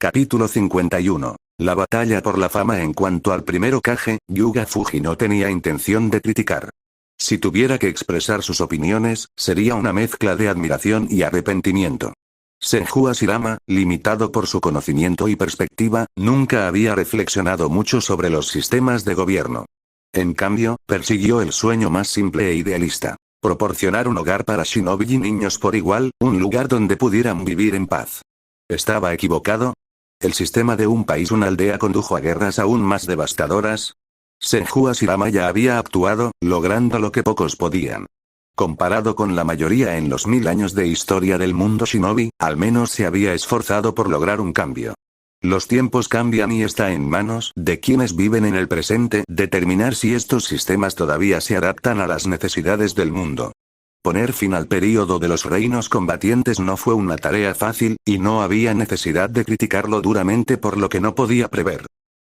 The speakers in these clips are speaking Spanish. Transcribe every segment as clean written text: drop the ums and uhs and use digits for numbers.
Capítulo 51. La batalla por la fama. En cuanto al primer Hokage, Yuga Fuji no tenía intención de criticar. Si tuviera que expresar sus opiniones, sería una mezcla de admiración y arrepentimiento. Senju Hashirama, limitado por su conocimiento y perspectiva, nunca había reflexionado mucho sobre los sistemas de gobierno. En cambio, persiguió el sueño más simple e idealista: proporcionar un hogar para shinobi y niños por igual, un lugar donde pudieran vivir en paz. ¿Estaba equivocado? ¿El sistema de un país, una aldea, condujo a guerras aún más devastadoras? Senju Hashirama ya había actuado, logrando lo que pocos podían. Comparado con la mayoría en los 1000 años de historia del mundo shinobi, al menos se había esforzado por lograr un cambio. Los tiempos cambian y está en manos de quienes viven en el presente determinar si estos sistemas todavía se adaptan a las necesidades del mundo. Poner fin al período de los reinos combatientes no fue una tarea fácil, y no había necesidad de criticarlo duramente por lo que no podía prever.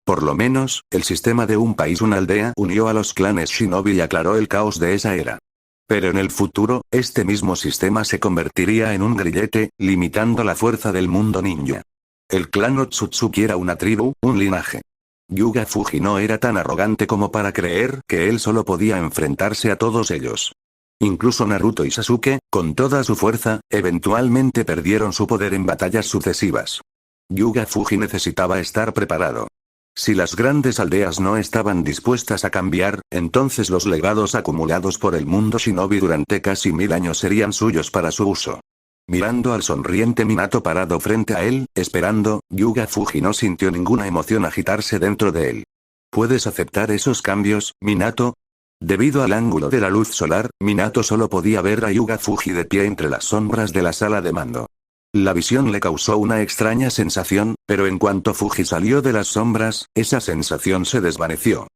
Por lo menos, el sistema de un país, una aldea, unió a los clanes shinobi y aclaró el caos de esa era. Pero en el futuro, este mismo sistema se convertiría en un grillete, limitando la fuerza del mundo ninja. El clan Otsutsuki era una tribu, un linaje. Yuga Fuji no era tan arrogante como para creer que él solo podía enfrentarse a todos ellos. Incluso Naruto y Sasuke, con toda su fuerza, eventualmente perdieron su poder en batallas sucesivas. Yuga Fuji necesitaba estar preparado. Si las grandes aldeas no estaban dispuestas a cambiar, entonces los legados acumulados por el mundo shinobi durante casi 1000 años serían suyos para su uso. Mirando al sonriente Minato parado frente a él, esperando, Yuga Fuji no sintió ninguna emoción agitarse dentro de él. ¿Puedes aceptar esos cambios, Minato? Debido al ángulo de la luz solar, Minato solo podía ver a Yuga Fuji de pie entre las sombras de la sala de mando. La visión le causó una extraña sensación, pero en cuanto Fuji salió de las sombras, esa sensación se desvaneció.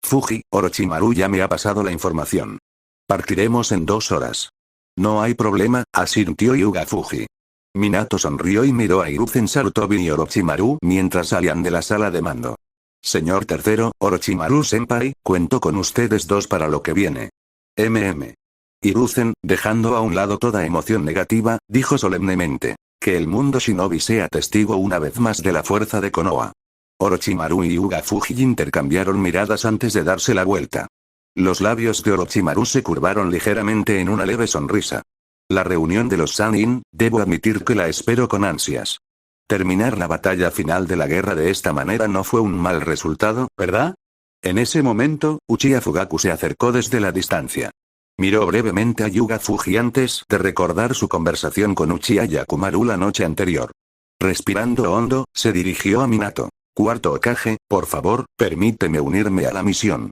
Fuji, Orochimaru ya me ha pasado la información. Partiremos en 2 horas. No hay problema, asintió Yuga Fuji. Minato sonrió y miró a Hiruzen, Sarutobi y Orochimaru mientras salían de la sala de mando. Señor tercero, Orochimaru-senpai, cuento con ustedes dos para lo que viene. Hiruzen, dejando a un lado toda emoción negativa, dijo solemnemente: que el mundo shinobi sea testigo una vez más de la fuerza de Konoha. Orochimaru y Yuga Fuji intercambiaron miradas antes de darse la vuelta. Los labios de Orochimaru se curvaron ligeramente en una leve sonrisa. La reunión de los Sannin, debo admitir que la espero con ansias. Terminar la batalla final de la guerra de esta manera no fue un mal resultado, ¿verdad? En ese momento, Uchiha Fugaku se acercó desde la distancia. Miró brevemente a Yuga Fuji antes de recordar su conversación con Uchiha Yakumaru la noche anterior. Respirando hondo, se dirigió a Minato. Cuarto Hokage, por favor, permíteme unirme a la misión.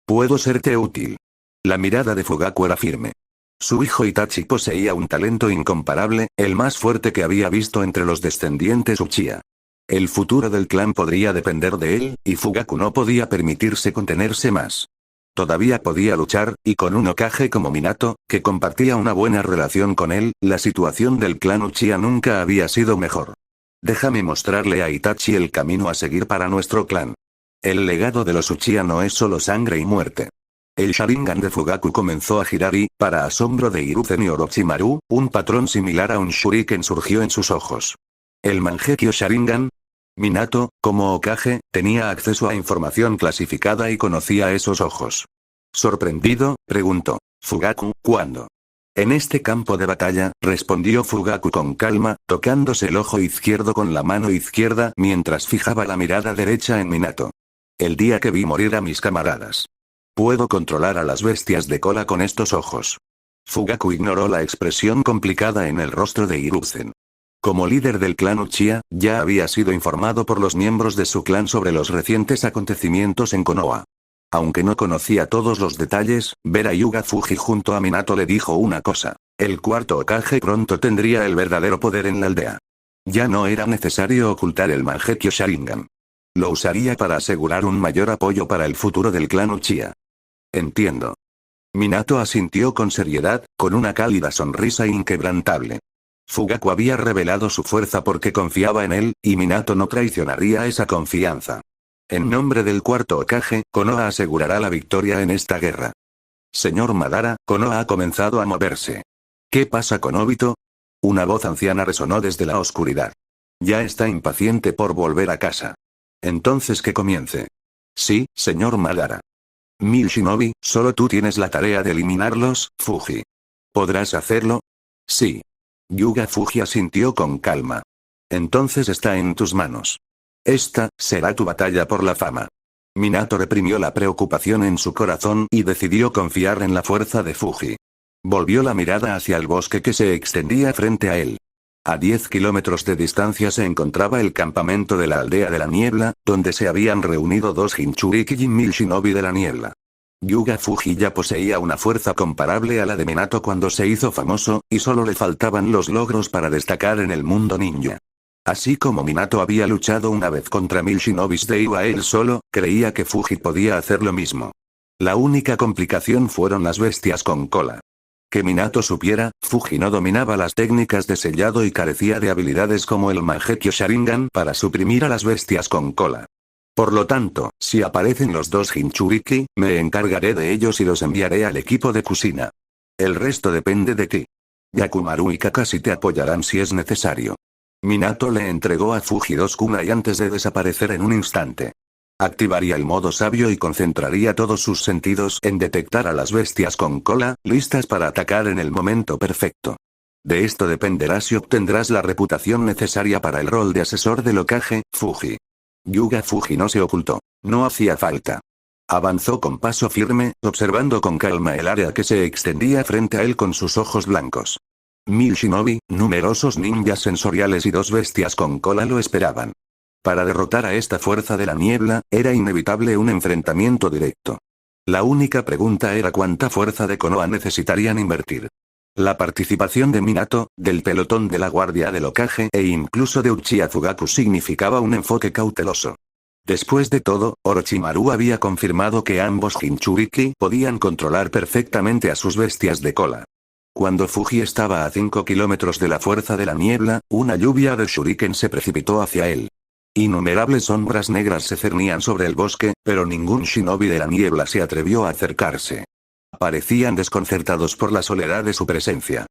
¿Puedo serte útil? La mirada de Fugaku era firme. Su hijo Itachi poseía un talento incomparable, el más fuerte que había visto entre los descendientes Uchiha. El futuro del clan podría depender de él, y Fugaku no podía permitirse contenerse más. Todavía podía luchar, y con un Hokage como Minato, que compartía una buena relación con él, la situación del clan Uchiha nunca había sido mejor. Déjame mostrarle a Itachi el camino a seguir para nuestro clan. El legado de los Uchiha no es solo sangre y muerte. El Sharingan de Fugaku comenzó a girar y, para asombro de Hiruzen y Orochimaru, un patrón similar a un shuriken surgió en sus ojos. ¿El Mangekyo Sharingan? Minato, como Hokage, tenía acceso a información clasificada y conocía esos ojos. Sorprendido, preguntó: Fugaku, ¿cuándo? En este campo de batalla, respondió Fugaku con calma, tocándose el ojo izquierdo con la mano izquierda mientras fijaba la mirada derecha en Minato. El día que vi morir a mis camaradas. Puedo controlar a las bestias de cola con estos ojos. Fugaku ignoró la expresión complicada en el rostro de Hiruzen. Como líder del clan Uchiha, ya había sido informado por los miembros de su clan sobre los recientes acontecimientos en Konoha. Aunque no conocía todos los detalles, ver a Yuga Fuji junto a Minato le dijo una cosa: el cuarto Hokage pronto tendría el verdadero poder en la aldea. Ya no era necesario ocultar el Mangekyo Sharingan. Lo usaría para asegurar un mayor apoyo para el futuro del clan Uchiha. Entiendo. Minato asintió con seriedad, con una cálida sonrisa inquebrantable. Fugaku había revelado su fuerza porque confiaba en él, y Minato no traicionaría esa confianza. En nombre del cuarto Hokage, Konoha asegurará la victoria en esta guerra. Señor Madara, Konoha ha comenzado a moverse. ¿Qué pasa con Obito? Una voz anciana resonó desde la oscuridad. Ya está impaciente por volver a casa. Entonces que comience. Sí, señor Madara. 1000 shinobi, solo tú tienes la tarea de eliminarlos, Fuji. ¿Podrás hacerlo? Sí. Yuga Fuji asintió con calma. Entonces está en tus manos. Esta será tu batalla por la fama. Minato reprimió la preocupación en su corazón y decidió confiar en la fuerza de Fuji. Volvió la mirada hacia el bosque que se extendía frente a él. A 10 kilómetros de distancia se encontraba el campamento de la aldea de la niebla, donde se habían reunido 2 Jinchuriki y 1000 shinobi de la niebla. Yuga Fuji ya poseía una fuerza comparable a la de Minato cuando se hizo famoso, y solo le faltaban los logros para destacar en el mundo ninja. Así como Minato había luchado una vez contra 1000 shinobis de Iwa él solo, creía que Fuji podía hacer lo mismo. La única complicación fueron las bestias con cola. Que Minato supiera, Fuji no dominaba las técnicas de sellado y carecía de habilidades como el Mangekyo Sharingan para suprimir a las bestias con cola. Por lo tanto, si aparecen los 2 Jinchuriki, me encargaré de ellos y los enviaré al equipo de Kushina. El resto depende de ti. Yakumaru y Kakashi te apoyarán si es necesario. Minato le entregó a Fuji 2 kunai antes de desaparecer en un instante. Activaría el modo sabio y concentraría todos sus sentidos en detectar a las bestias con cola, listas para atacar en el momento perfecto. De esto dependerá si obtendrás la reputación necesaria para el rol de asesor del Hokage, Fuji. Yuga Fuji no se ocultó. No hacía falta. Avanzó con paso firme, observando con calma el área que se extendía frente a él con sus ojos blancos. 1000 shinobi, numerosos ninjas sensoriales y 2 bestias con cola lo esperaban. Para derrotar a esta fuerza de la niebla, era inevitable un enfrentamiento directo. La única pregunta era cuánta fuerza de Konoha necesitarían invertir. La participación de Minato, del pelotón de la guardia del Hokage e incluso de Uchiha Fugaku significaba un enfoque cauteloso. Después de todo, Orochimaru había confirmado que ambos Jinchuriki podían controlar perfectamente a sus bestias de cola. Cuando Fuji estaba a 5 kilómetros de la fuerza de la niebla, una lluvia de shuriken se precipitó hacia él. Innumerables sombras negras se cernían sobre el bosque, pero ningún shinobi de la niebla se atrevió a acercarse. Parecían desconcertados por la soledad de su presencia.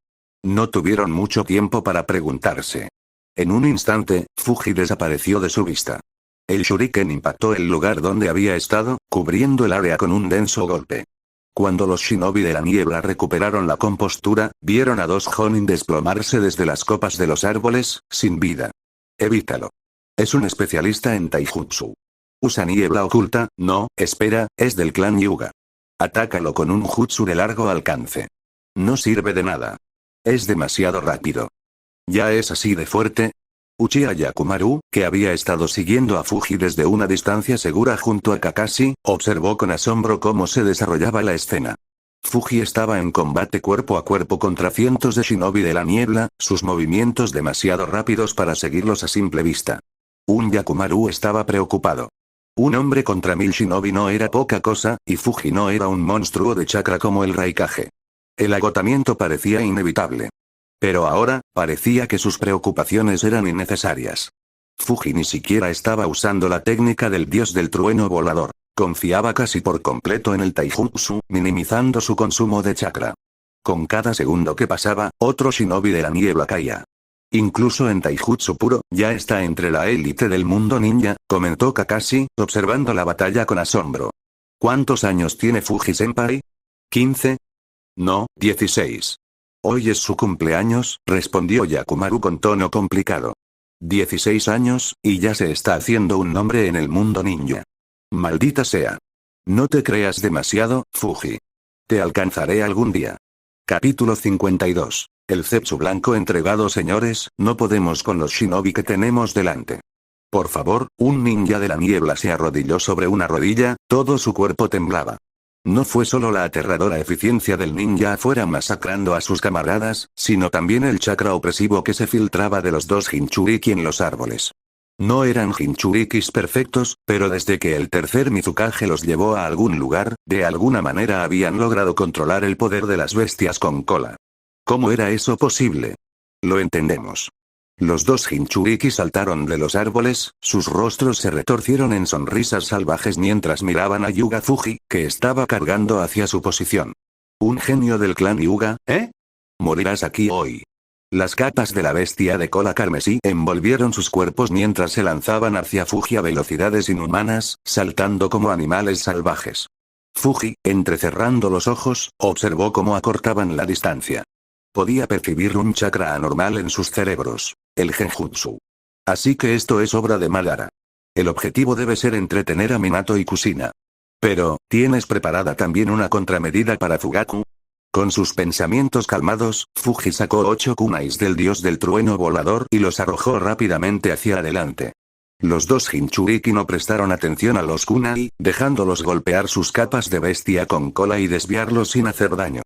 No tuvieron mucho tiempo para preguntarse. En un instante, Fuji desapareció de su vista. El shuriken impactó el lugar donde había estado, cubriendo el área con un denso golpe. Cuando los shinobi de la niebla recuperaron la compostura, vieron a 2 Jonin desplomarse desde las copas de los árboles, sin vida. Evítalo. Es un especialista en taijutsu. Usa niebla oculta, no, espera, es del clan Hyuga. Atácalo con un jutsu de largo alcance. No sirve de nada. Es demasiado rápido. ¿Ya es así de fuerte? Uchiha Yakumaru, que había estado siguiendo a Fuji desde una distancia segura junto a Kakashi, observó con asombro cómo se desarrollaba la escena. Fuji estaba en combate cuerpo a cuerpo contra cientos de shinobi de la niebla, sus movimientos demasiado rápidos para seguirlos a simple vista. Un Yakumaru estaba preocupado. Un hombre contra 1000 shinobi no era poca cosa, y Fuji no era un monstruo de chakra como el Raikage. El agotamiento parecía inevitable. Pero ahora, parecía que sus preocupaciones eran innecesarias. Fuji ni siquiera estaba usando la técnica del dios del trueno volador. Confiaba casi por completo en el taijutsu, minimizando su consumo de chakra. Con cada segundo que pasaba, otro shinobi de la niebla caía. Incluso en taijutsu puro, ya está entre la élite del mundo ninja, comentó Kakashi, observando la batalla con asombro. ¿Cuántos años tiene Fuji-senpai? ¿15? No, 16. Hoy es su cumpleaños, respondió Yakumaru con tono complicado. 16 años, y ya se está haciendo un nombre en el mundo ninja. Maldita sea. No te creas demasiado, Fuji. Te alcanzaré algún día. Capítulo 52. El Zetsu blanco entregado. Señores, no podemos con los shinobi que tenemos delante. Por favor, un ninja de la niebla se arrodilló sobre una rodilla, todo su cuerpo temblaba. No fue solo la aterradora eficiencia del ninja afuera masacrando a sus camaradas, sino también el chakra opresivo que se filtraba de los 2 Jinchuriki en los árboles. No eran Jinchurikis perfectos, pero desde que el tercer Mizukage los llevó a algún lugar, de alguna manera habían logrado controlar el poder de las bestias con cola. ¿Cómo era eso posible? Lo entendemos. Los 2 Jinchuriki saltaron de los árboles, sus rostros se retorcieron en sonrisas salvajes mientras miraban a Yuga Fuji, que estaba cargando hacia su posición. ¿Un genio del clan Hyuga, eh? Morirás aquí hoy. Las capas de la bestia de cola carmesí envolvieron sus cuerpos mientras se lanzaban hacia Fuji a velocidades inhumanas, saltando como animales salvajes. Fuji, entrecerrando los ojos, observó cómo acortaban la distancia. Podía percibir un chakra anormal en sus cerebros, el genjutsu. Así que esto es obra de Madara. El objetivo debe ser entretener a Minato y Kushina. Pero, ¿tienes preparada también una contramedida para Fugaku? Con sus pensamientos calmados, Fuji sacó 8 kunais del dios del trueno volador y los arrojó rápidamente hacia adelante. Los dos Jinchuriki no prestaron atención a los kunai, dejándolos golpear sus capas de bestia con cola y desviarlos sin hacer daño.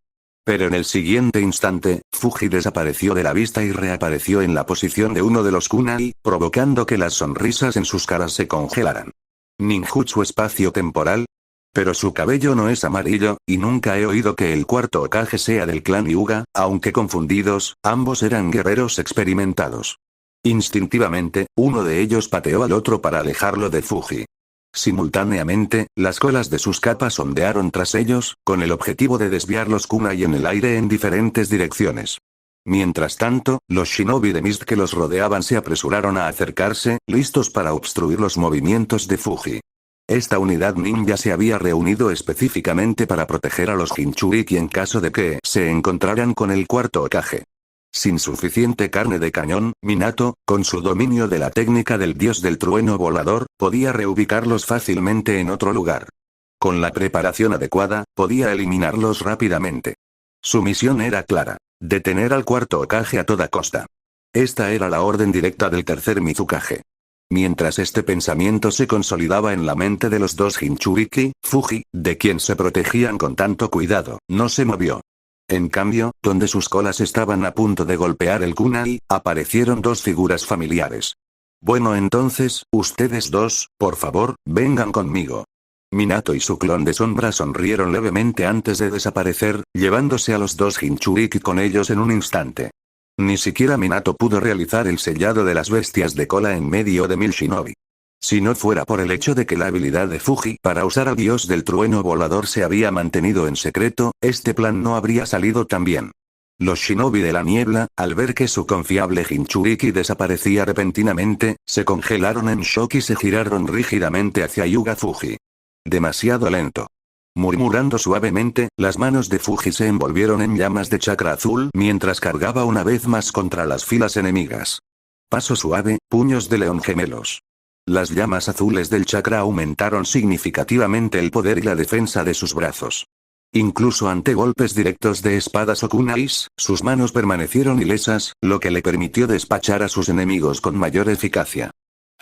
Pero en el siguiente instante, Fuji desapareció de la vista y reapareció en la posición de uno de los kunai, provocando que las sonrisas en sus caras se congelaran. ¿Ninjutsu espacio-temporal? Pero su cabello no es amarillo, y nunca he oído que el cuarto Hokage sea del clan Hyuga, aunque confundidos, ambos eran guerreros experimentados. Instintivamente, uno de ellos pateó al otro para alejarlo de Fuji. Simultáneamente, las colas de sus capas ondearon tras ellos, con el objetivo de desviar los kunai en el aire en diferentes direcciones. Mientras tanto, los shinobi de Mist que los rodeaban se apresuraron a acercarse, listos para obstruir los movimientos de Fuji. Esta unidad ninja se había reunido específicamente para proteger a los Jinchuriki en caso de que se encontraran con el cuarto Hokage. Sin suficiente carne de cañón, Minato, con su dominio de la técnica del dios del trueno volador, podía reubicarlos fácilmente en otro lugar. Con la preparación adecuada, podía eliminarlos rápidamente. Su misión era clara: detener al cuarto Hokage a toda costa. Esta era la orden directa del tercer Mizukage. Mientras este pensamiento se consolidaba en la mente de los dos Jinchuriki, Fuji, de quien se protegían con tanto cuidado, no se movió. En cambio, donde sus colas estaban a punto de golpear el kunai, aparecieron dos figuras familiares. Bueno, entonces, ustedes dos, por favor, vengan conmigo. Minato y su clon de sombra sonrieron levemente antes de desaparecer, llevándose a los dos Jinchuriki con ellos en un instante. Ni siquiera Minato pudo realizar el sellado de las bestias de cola en medio de 1000 shinobi. Si no fuera por el hecho de que la habilidad de Fuji para usar al dios del trueno volador se había mantenido en secreto, este plan no habría salido tan bien. Los shinobi de la niebla, al ver que su confiable Jinchuriki desaparecía repentinamente, se congelaron en shock y se giraron rígidamente hacia Hyuga Fuji. Demasiado lento. Murmurando suavemente, las manos de Fuji se envolvieron en llamas de chakra azul mientras cargaba una vez más contra las filas enemigas. Paso suave, puños de león gemelos. Las llamas azules del chakra aumentaron significativamente el poder y la defensa de sus brazos. Incluso ante golpes directos de espadas o kunais, sus manos permanecieron ilesas, lo que le permitió despachar a sus enemigos con mayor eficacia.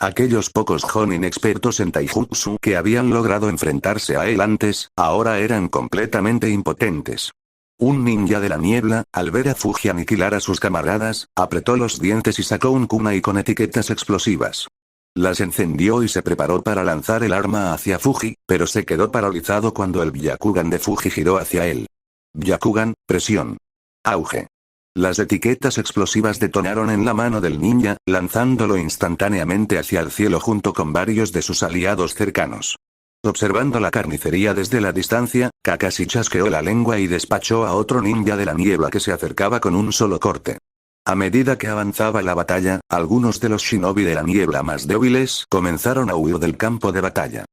Aquellos pocos Jonin expertos en taijutsu que habían logrado enfrentarse a él antes, ahora eran completamente impotentes. Un ninja de la niebla, al ver a Fuji aniquilar a sus camaradas, apretó los dientes y sacó un kunai con etiquetas explosivas. Las encendió y se preparó para lanzar el arma hacia Fuji, pero se quedó paralizado cuando el Byakugan de Fuji giró hacia él. Byakugan, presión. Auge. Las etiquetas explosivas detonaron en la mano del ninja, lanzándolo instantáneamente hacia el cielo junto con varios de sus aliados cercanos. Observando la carnicería desde la distancia, Kakashi chasqueó la lengua y despachó a otro ninja de la niebla que se acercaba con un solo corte. A medida que avanzaba la batalla, algunos de los shinobi de la niebla más débiles comenzaron a huir del campo de batalla.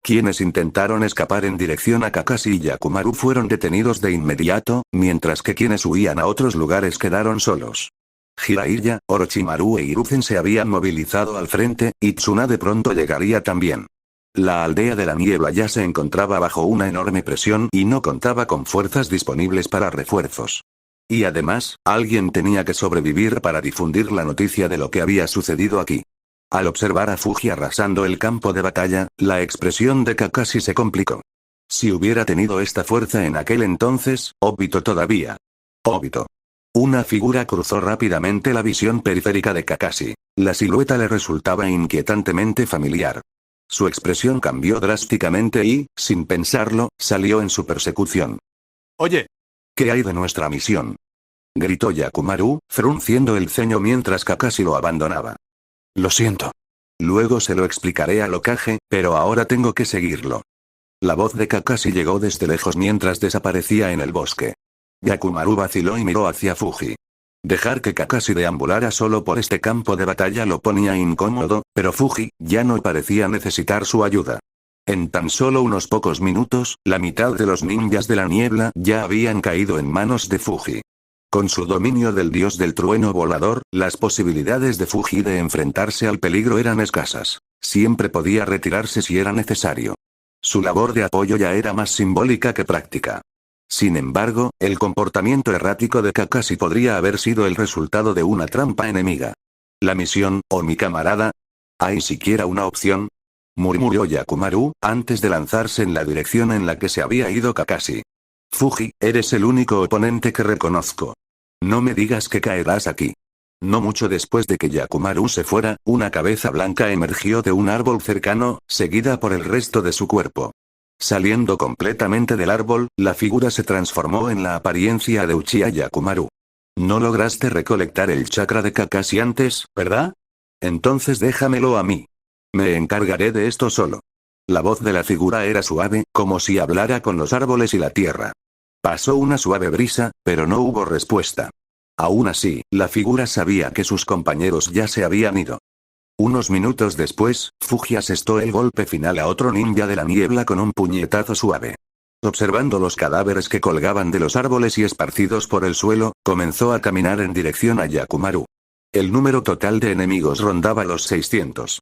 Quienes intentaron escapar en dirección a Kakashi y Yakumaru fueron detenidos de inmediato, mientras que quienes huían a otros lugares quedaron solos. Jiraiya, Orochimaru e Hiruzen se habían movilizado al frente, y Tsunade pronto llegaría también. La aldea de la niebla ya se encontraba bajo una enorme presión y no contaba con fuerzas disponibles para refuerzos. Y además, alguien tenía que sobrevivir para difundir la noticia de lo que había sucedido aquí. Al observar a Fuji arrasando el campo de batalla, la expresión de Kakashi se complicó. Si hubiera tenido esta fuerza en aquel entonces, Obito todavía. Obito. Una figura cruzó rápidamente la visión periférica de Kakashi. La silueta le resultaba inquietantemente familiar. Su expresión cambió drásticamente y, sin pensarlo, salió en su persecución. «Oye, ¿qué hay de nuestra misión?», gritó Yakumaru, frunciendo el ceño mientras Kakashi lo abandonaba. «Lo siento. Luego se lo explicaré al Hokage, pero ahora tengo que seguirlo». La voz de Kakashi llegó desde lejos mientras desaparecía en el bosque. Yakumaru vaciló y miró hacia Fuji. Dejar que Kakashi deambulara solo por este campo de batalla lo ponía incómodo, pero Fuji ya no parecía necesitar su ayuda. En tan solo unos pocos minutos, la mitad de los ninjas de la niebla ya habían caído en manos de Fuji. Con su dominio del dios del trueno volador, las posibilidades de Fuji de enfrentarse al peligro eran escasas. Siempre podía retirarse si era necesario. Su labor de apoyo ya era más simbólica que práctica. Sin embargo, el comportamiento errático de Kakashi podría haber sido el resultado de una trampa enemiga. ¿La misión, o mi camarada? ¿Hay siquiera una opción?, murmuró Yakumaru, antes de lanzarse en la dirección en la que se había ido Kakashi. Fuji, eres el único oponente que reconozco. No me digas que caerás aquí. No mucho después de que Yakumaru se fuera, una cabeza blanca emergió de un árbol cercano, seguida por el resto de su cuerpo. Saliendo completamente del árbol, la figura se transformó en la apariencia de Uchiha Yakumaru. No lograste recolectar el chakra de Kakashi antes, ¿verdad? Entonces déjamelo a mí. Me encargaré de esto solo. La voz de la figura era suave, como si hablara con los árboles y la tierra. Pasó una suave brisa, pero no hubo respuesta. Aún así, la figura sabía que sus compañeros ya se habían ido. Unos minutos después, Fuji asestó el golpe final a otro ninja de la niebla con un puñetazo suave. Observando los cadáveres que colgaban de los árboles y esparcidos por el suelo, comenzó a caminar en dirección a Yakumaru. El número total de enemigos rondaba los 600.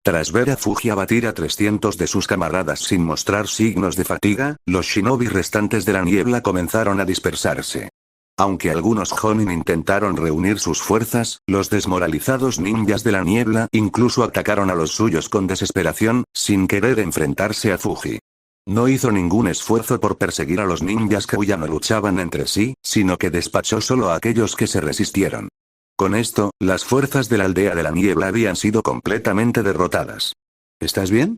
Tras ver a Fuji abatir a 300 de sus camaradas sin mostrar signos de fatiga, los shinobi restantes de la niebla comenzaron a dispersarse. Aunque algunos Jonin intentaron reunir sus fuerzas, los desmoralizados ninjas de la niebla incluso atacaron a los suyos con desesperación, sin querer enfrentarse a Fuji. No hizo ningún esfuerzo por perseguir a los ninjas que ya no luchaban entre sí, sino que despachó solo a aquellos que se resistieron. Con esto, las fuerzas de la aldea de la niebla habían sido completamente derrotadas. ¿Estás bien?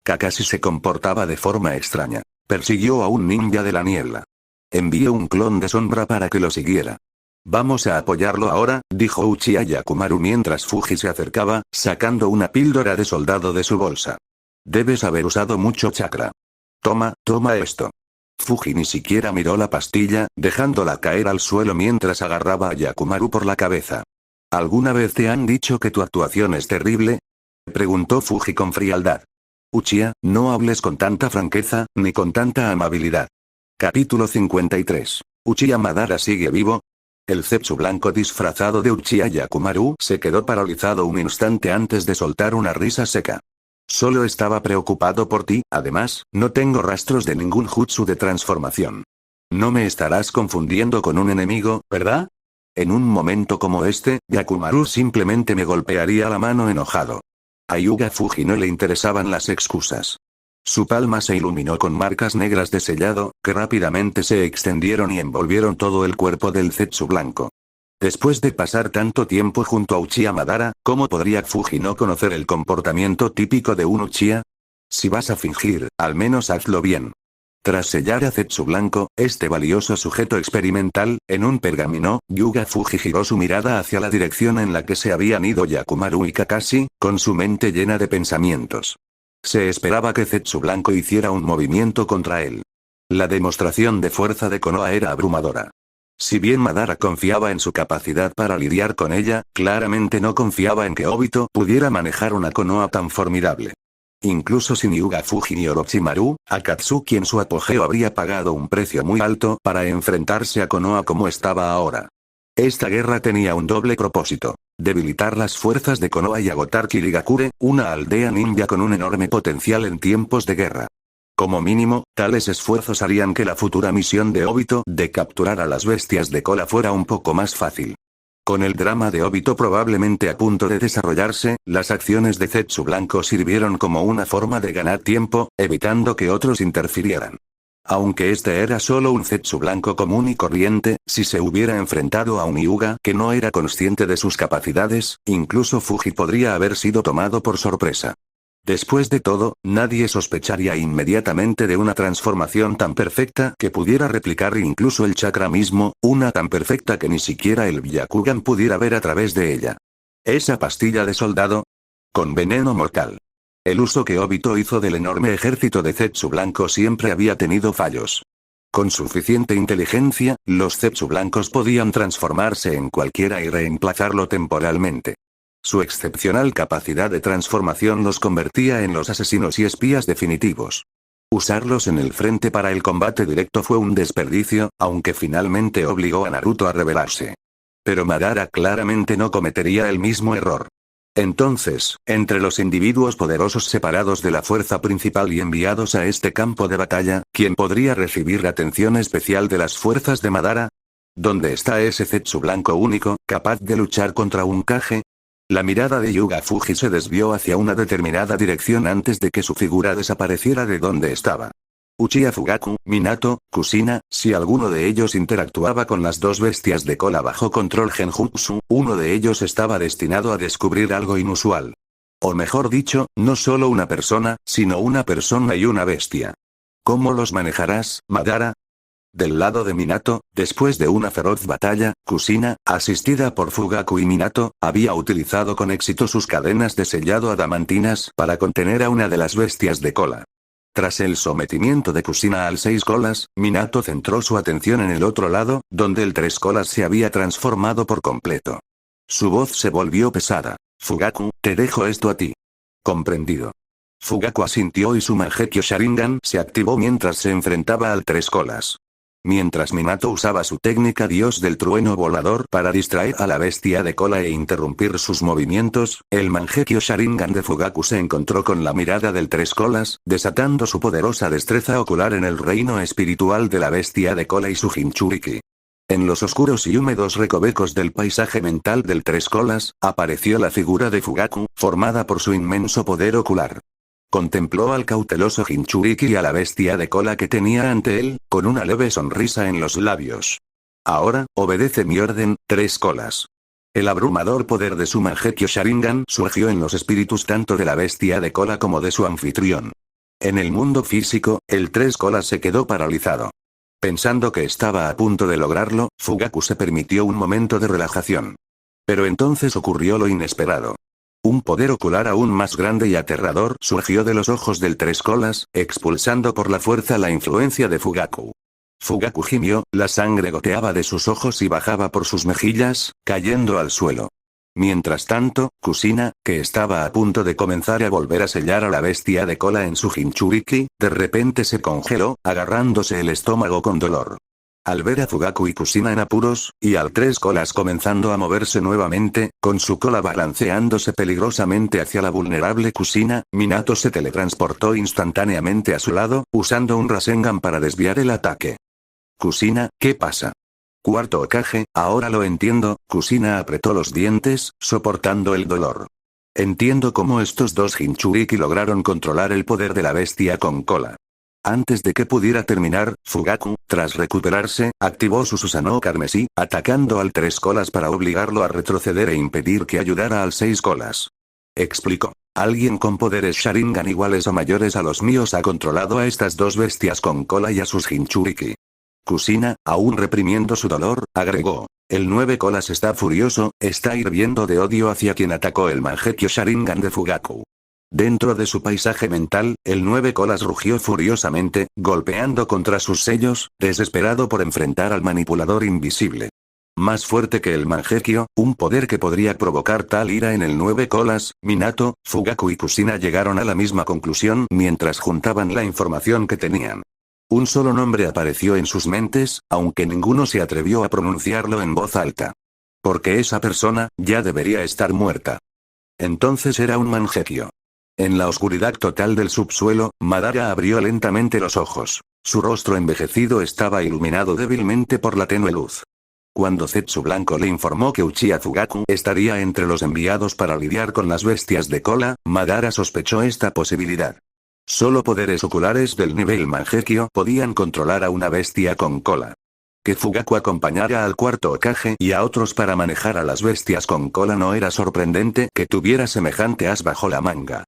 Kakashi se comportaba de forma extraña. Persiguió a un ninja de la niebla. Envió un clon de sombra para que lo siguiera. Vamos a apoyarlo ahora, dijo Uchiha Yakumaru mientras Fuji se acercaba, sacando una píldora de soldado de su bolsa. Debes haber usado mucho chakra. Toma esto. Fuji ni siquiera miró la pastilla, dejándola caer al suelo mientras agarraba a Yakumaru por la cabeza. ¿Alguna vez te han dicho que tu actuación es terrible?, preguntó Fuji con frialdad. Uchiha, no hables con tanta franqueza, ni con tanta amabilidad. Capítulo 53. ¿Uchiha Madara sigue vivo? El Zetsu blanco disfrazado de Uchiha Yakumaru se quedó paralizado un instante antes de soltar una risa seca. Solo estaba preocupado por ti, además, no tengo rastros de ningún jutsu de transformación. No me estarás confundiendo con un enemigo, ¿verdad? En un momento como este, Yakumaru simplemente me golpearía la mano enojado. A Yuga Fuji no le interesaban las excusas. Su palma se iluminó con marcas negras de sellado, que rápidamente se extendieron y envolvieron todo el cuerpo del Zetsu blanco. Después de pasar tanto tiempo junto a Uchiha Madara, ¿cómo podría Fuji no conocer el comportamiento típico de un Uchiha? Si vas a fingir, al menos hazlo bien. Tras sellar a Zetsu blanco, este valioso sujeto experimental, en un pergamino, Yuga Fuji giró su mirada hacia la dirección en la que se habían ido Yakumaru y Kakashi, con su mente llena de pensamientos. Se esperaba que Zetsu blanco hiciera un movimiento contra él. La demostración de fuerza de Konoha era abrumadora. Si bien Madara confiaba en su capacidad para lidiar con ella, claramente no confiaba en que Obito pudiera manejar una Konoha tan formidable. Incluso sin Yuga Fuji ni Orochimaru, Akatsuki en su apogeo habría pagado un precio muy alto para enfrentarse a Konoha como estaba ahora. Esta guerra tenía un doble propósito: debilitar las fuerzas de Konoha y agotar Kirigakure, una aldea ninja con un enorme potencial en tiempos de guerra. Como mínimo, tales esfuerzos harían que la futura misión de Obito de capturar a las bestias de cola fuera un poco más fácil. Con el drama de Obito probablemente a punto de desarrollarse, las acciones de Zetsu blanco sirvieron como una forma de ganar tiempo, evitando que otros interfirieran. Aunque este era solo un Zetsu blanco común y corriente, si se hubiera enfrentado a un Hyuga que no era consciente de sus capacidades, incluso Fuji podría haber sido tomado por sorpresa. Después de todo, nadie sospecharía inmediatamente de una transformación tan perfecta que pudiera replicar incluso el chakra mismo, una tan perfecta que ni siquiera el Byakugan pudiera ver a través de ella. Esa pastilla de soldado, con veneno mortal. El uso que Obito hizo del enorme ejército de Zetsu blanco siempre había tenido fallos. Con suficiente inteligencia, los Zetsu blancos podían transformarse en cualquiera y reemplazarlo temporalmente. Su excepcional capacidad de transformación los convertía en los asesinos y espías definitivos. Usarlos en el frente para el combate directo fue un desperdicio, aunque finalmente obligó a Naruto a rebelarse. Pero Madara claramente no cometería el mismo error. Entonces, entre los individuos poderosos separados de la fuerza principal y enviados a este campo de batalla, ¿quién podría recibir la atención especial de las fuerzas de Madara? ¿Dónde está ese Zetsu blanco único, capaz de luchar contra un Kage? La mirada de Yuga Fuji se desvió hacia una determinada dirección antes de que su figura desapareciera de donde estaba. Uchiha Fugaku, Minato, Kushina, si alguno de ellos interactuaba con las dos bestias de cola bajo control Genjutsu, uno de ellos estaba destinado a descubrir algo inusual. O mejor dicho, no solo una persona, sino una persona y una bestia. ¿Cómo los manejarás, Madara? Del lado de Minato, después de una feroz batalla, Kushina, asistida por Fugaku y Minato, había utilizado con éxito sus cadenas de sellado adamantinas para contener a una de las bestias de cola. Tras el sometimiento de Kushina al 6 colas, Minato centró su atención en el otro lado, donde el 3 colas se había transformado por completo. Su voz se volvió pesada. Fugaku, te dejo esto a ti. Comprendido. Fugaku asintió y su Mangekyo Sharingan se activó mientras se enfrentaba al 3 colas. Mientras Minato usaba su técnica Dios del Trueno Volador para distraer a la bestia de cola e interrumpir sus movimientos, el Mangekyo Sharingan de Fugaku se encontró con la mirada del 3 colas, desatando su poderosa destreza ocular en el reino espiritual de la bestia de cola y su Jinchuriki. En los oscuros y húmedos recovecos del paisaje mental del 3 colas, apareció la figura de Fugaku, formada por su inmenso poder ocular. Contempló al cauteloso Jinchuriki y a la bestia de cola que tenía ante él, con una leve sonrisa en los labios. Ahora, obedece mi orden, 3 colas. El abrumador poder de su Mangekyo Sharingan surgió en los espíritus tanto de la bestia de cola como de su anfitrión. En el mundo físico, el 3 colas se quedó paralizado. Pensando que estaba a punto de lograrlo, Fugaku se permitió un momento de relajación. Pero entonces ocurrió lo inesperado. Un poder ocular aún más grande y aterrador surgió de los ojos del 3 colas, expulsando por la fuerza la influencia de Fugaku. Fugaku gimió, la sangre goteaba de sus ojos y bajaba por sus mejillas, cayendo al suelo. Mientras tanto, Kushina, que estaba a punto de comenzar a volver a sellar a la bestia de cola en su Jinchuriki, de repente se congeló, agarrándose el estómago con dolor. Al ver a Fugaku y Kushina en apuros, y al 3 colas comenzando a moverse nuevamente, con su cola balanceándose peligrosamente hacia la vulnerable Kushina, Minato se teletransportó instantáneamente a su lado, usando un Rasengan para desviar el ataque. Kushina, ¿qué pasa? Cuarto Hokage, ahora lo entiendo, Kushina apretó los dientes, soportando el dolor. Entiendo cómo estos dos Jinchuriki lograron controlar el poder de la bestia con cola. Antes de que pudiera terminar, Fugaku, tras recuperarse, activó su Susanoo carmesí, atacando al 3 colas para obligarlo a retroceder e impedir que ayudara al 6 colas. Explicó. Alguien con poderes Sharingan iguales o mayores a los míos ha controlado a estas dos bestias con cola y a sus Jinchuriki. Kushina, aún reprimiendo su dolor, agregó. El 9 colas está furioso, está hirviendo de odio hacia quien atacó el Mangekyo Sharingan de Fugaku. Dentro de su paisaje mental, el 9 colas rugió furiosamente, golpeando contra sus sellos, desesperado por enfrentar al manipulador invisible. Más fuerte que el Mangekyo, un poder que podría provocar tal ira en el 9 colas, Minato, Fugaku y Kushina llegaron a la misma conclusión mientras juntaban la información que tenían. Un solo nombre apareció en sus mentes, aunque ninguno se atrevió a pronunciarlo en voz alta. Porque esa persona, ya debería estar muerta. Entonces era un Mangekyo. En la oscuridad total del subsuelo, Madara abrió lentamente los ojos. Su rostro envejecido estaba iluminado débilmente por la tenue luz. Cuando Zetsu Blanco le informó que Uchiha Fugaku estaría entre los enviados para lidiar con las bestias de cola, Madara sospechó esta posibilidad. Solo poderes oculares del nivel Mangekyo podían controlar a una bestia con cola. Que Fugaku acompañara al cuarto Hokage y a otros para manejar a las bestias con cola no era sorprendente que tuviera semejante as bajo la manga.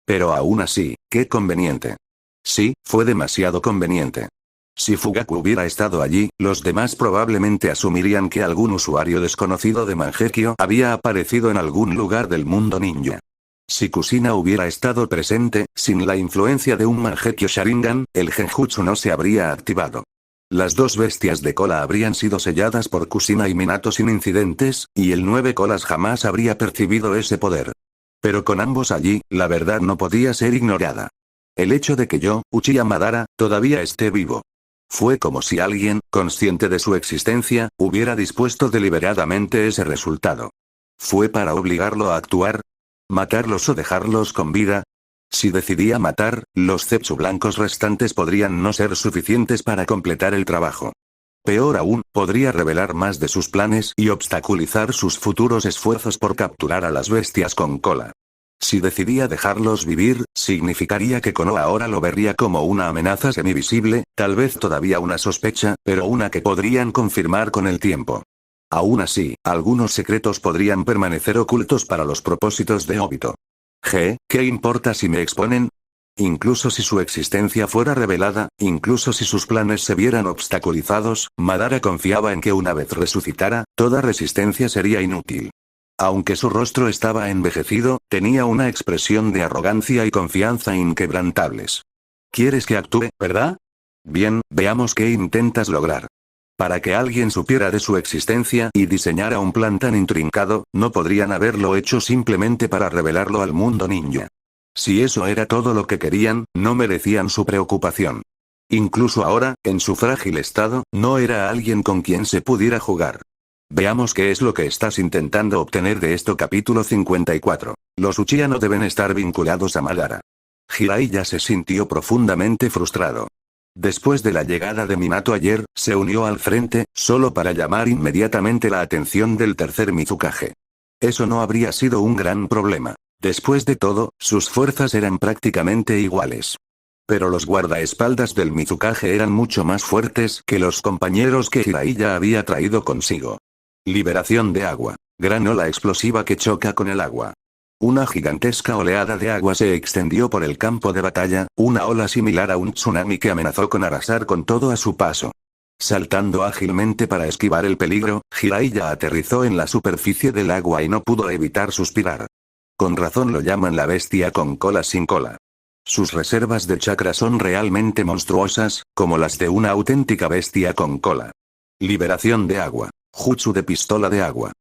Pero aún así, qué conveniente. Sí, fue demasiado conveniente. Si Fugaku hubiera estado allí, los demás probablemente asumirían que algún usuario desconocido de Mangekyo había aparecido en algún lugar del mundo ninja. Si Kushina hubiera estado presente, sin la influencia de un Mangekyo Sharingan, el Genjutsu no se habría activado. Las dos bestias de cola habrían sido selladas por Kushina y Minato sin incidentes, y el 9 colas jamás habría percibido ese poder. Pero con ambos allí, la verdad no podía ser ignorada. El hecho de que yo, Uchiha Madara, todavía esté vivo. Fue como si alguien, consciente de su existencia, hubiera dispuesto deliberadamente ese resultado. ¿Fue para obligarlo a actuar? ¿Matarlos o dejarlos con vida? Si decidía matar, los Zetsu blancos restantes podrían no ser suficientes para completar el trabajo. Peor aún, podría revelar más de sus planes y obstaculizar sus futuros esfuerzos por capturar a las bestias con cola. Si decidía dejarlos vivir, significaría que Konoha ahora lo vería como una amenaza semivisible, tal vez todavía una sospecha, pero una que podrían confirmar con el tiempo. Aún así, algunos secretos podrían permanecer ocultos para los propósitos de Obito. ¿Qué importa si me exponen? Incluso si su existencia fuera revelada, incluso si sus planes se vieran obstaculizados, Madara confiaba en que una vez resucitara, toda resistencia sería inútil. Aunque su rostro estaba envejecido, tenía una expresión de arrogancia y confianza inquebrantables. ¿Quieres que actúe, verdad? Bien, veamos qué intentas lograr. Para que alguien supiera de su existencia y diseñara un plan tan intrincado, no podrían haberlo hecho simplemente para revelarlo al mundo ninja. Si eso era todo lo que querían, no merecían su preocupación. Incluso ahora, en su frágil estado, no era alguien con quien se pudiera jugar. Veamos qué es lo que estás intentando obtener de esto. Capítulo 54. Los Uchiha no deben estar vinculados a Madara. Jiraiya se sintió profundamente frustrado. Después de la llegada de Minato ayer, se unió al frente, solo para llamar inmediatamente la atención del tercer Mizukage. Eso no habría sido un gran problema. Después de todo, sus fuerzas eran prácticamente iguales. Pero los guardaespaldas del Mizukage eran mucho más fuertes que los compañeros que Jiraiya había traído consigo. Liberación de agua. Gran ola explosiva que choca con el agua. Una gigantesca oleada de agua se extendió por el campo de batalla, una ola similar a un tsunami que amenazó con arrasar con todo a su paso. Saltando ágilmente para esquivar el peligro, Jiraiya aterrizó en la superficie del agua y no pudo evitar suspirar. Con razón lo llaman la bestia con cola sin cola. Sus reservas de chakra son realmente monstruosas, como las de una auténtica bestia con cola. Liberación de agua. Jutsu de pistola de agua.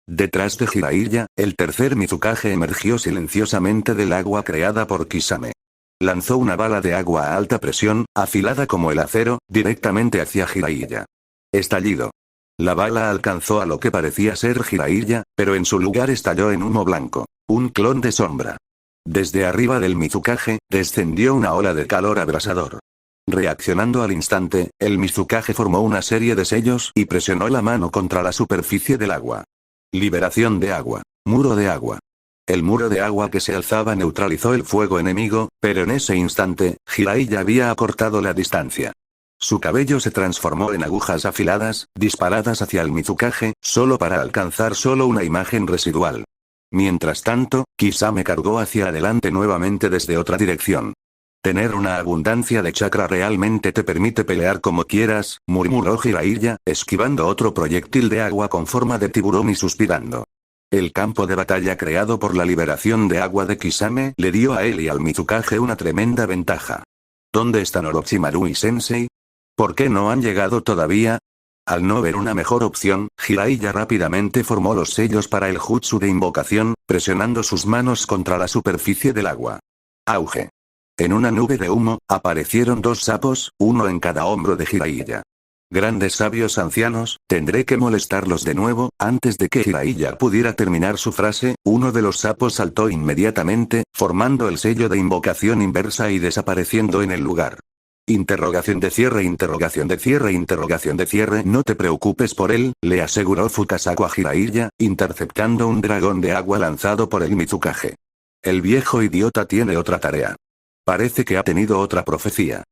Detrás de Jiraiya, el tercer Mizukage emergió silenciosamente del agua creada por Kisame. Lanzó una bala de agua a alta presión, afilada como el acero, directamente hacia Jiraiya. Estallido. La bala alcanzó a lo que parecía ser Jiraiya, pero en su lugar estalló en humo blanco, un clon de sombra. Desde arriba del Mizukage, descendió una ola de calor abrasador. Reaccionando al instante, el Mizukage formó una serie de sellos y presionó la mano contra la superficie del agua. Liberación de agua. Muro de agua. El muro de agua que se alzaba neutralizó el fuego enemigo, pero en ese instante, Jiraiya había acortado la distancia. Su cabello se transformó en agujas afiladas, disparadas hacia el Mizukage, solo para alcanzar solo una imagen residual. Mientras tanto, Kisame cargó hacia adelante nuevamente desde otra dirección. Tener una abundancia de chakra realmente te permite pelear como quieras, murmuró Jiraiya, esquivando otro proyectil de agua con forma de tiburón y suspirando. El campo de batalla creado por la liberación de agua de Kisame le dio a él y al Mizukage una tremenda ventaja. ¿Dónde están Orochimaru y Sensei? ¿Por qué no han llegado todavía? Al no ver una mejor opción, Jiraiya rápidamente formó los sellos para el jutsu de invocación, presionando sus manos contra la superficie del agua. Auge. En una nube de humo, aparecieron dos sapos, uno en cada hombro de Jiraiya. Grandes sabios ancianos, tendré que molestarlos de nuevo. Antes de que Jiraiya pudiera terminar su frase, uno de los sapos saltó inmediatamente, formando el sello de invocación inversa y desapareciendo en el lugar. Interrogación de cierre, interrogación de cierre, interrogación de cierre. No te preocupes por él, le aseguró Fukasaku a Jiraiya, interceptando un dragón de agua lanzado por el Mizukage. El viejo idiota tiene otra tarea. Parece que ha tenido otra profecía.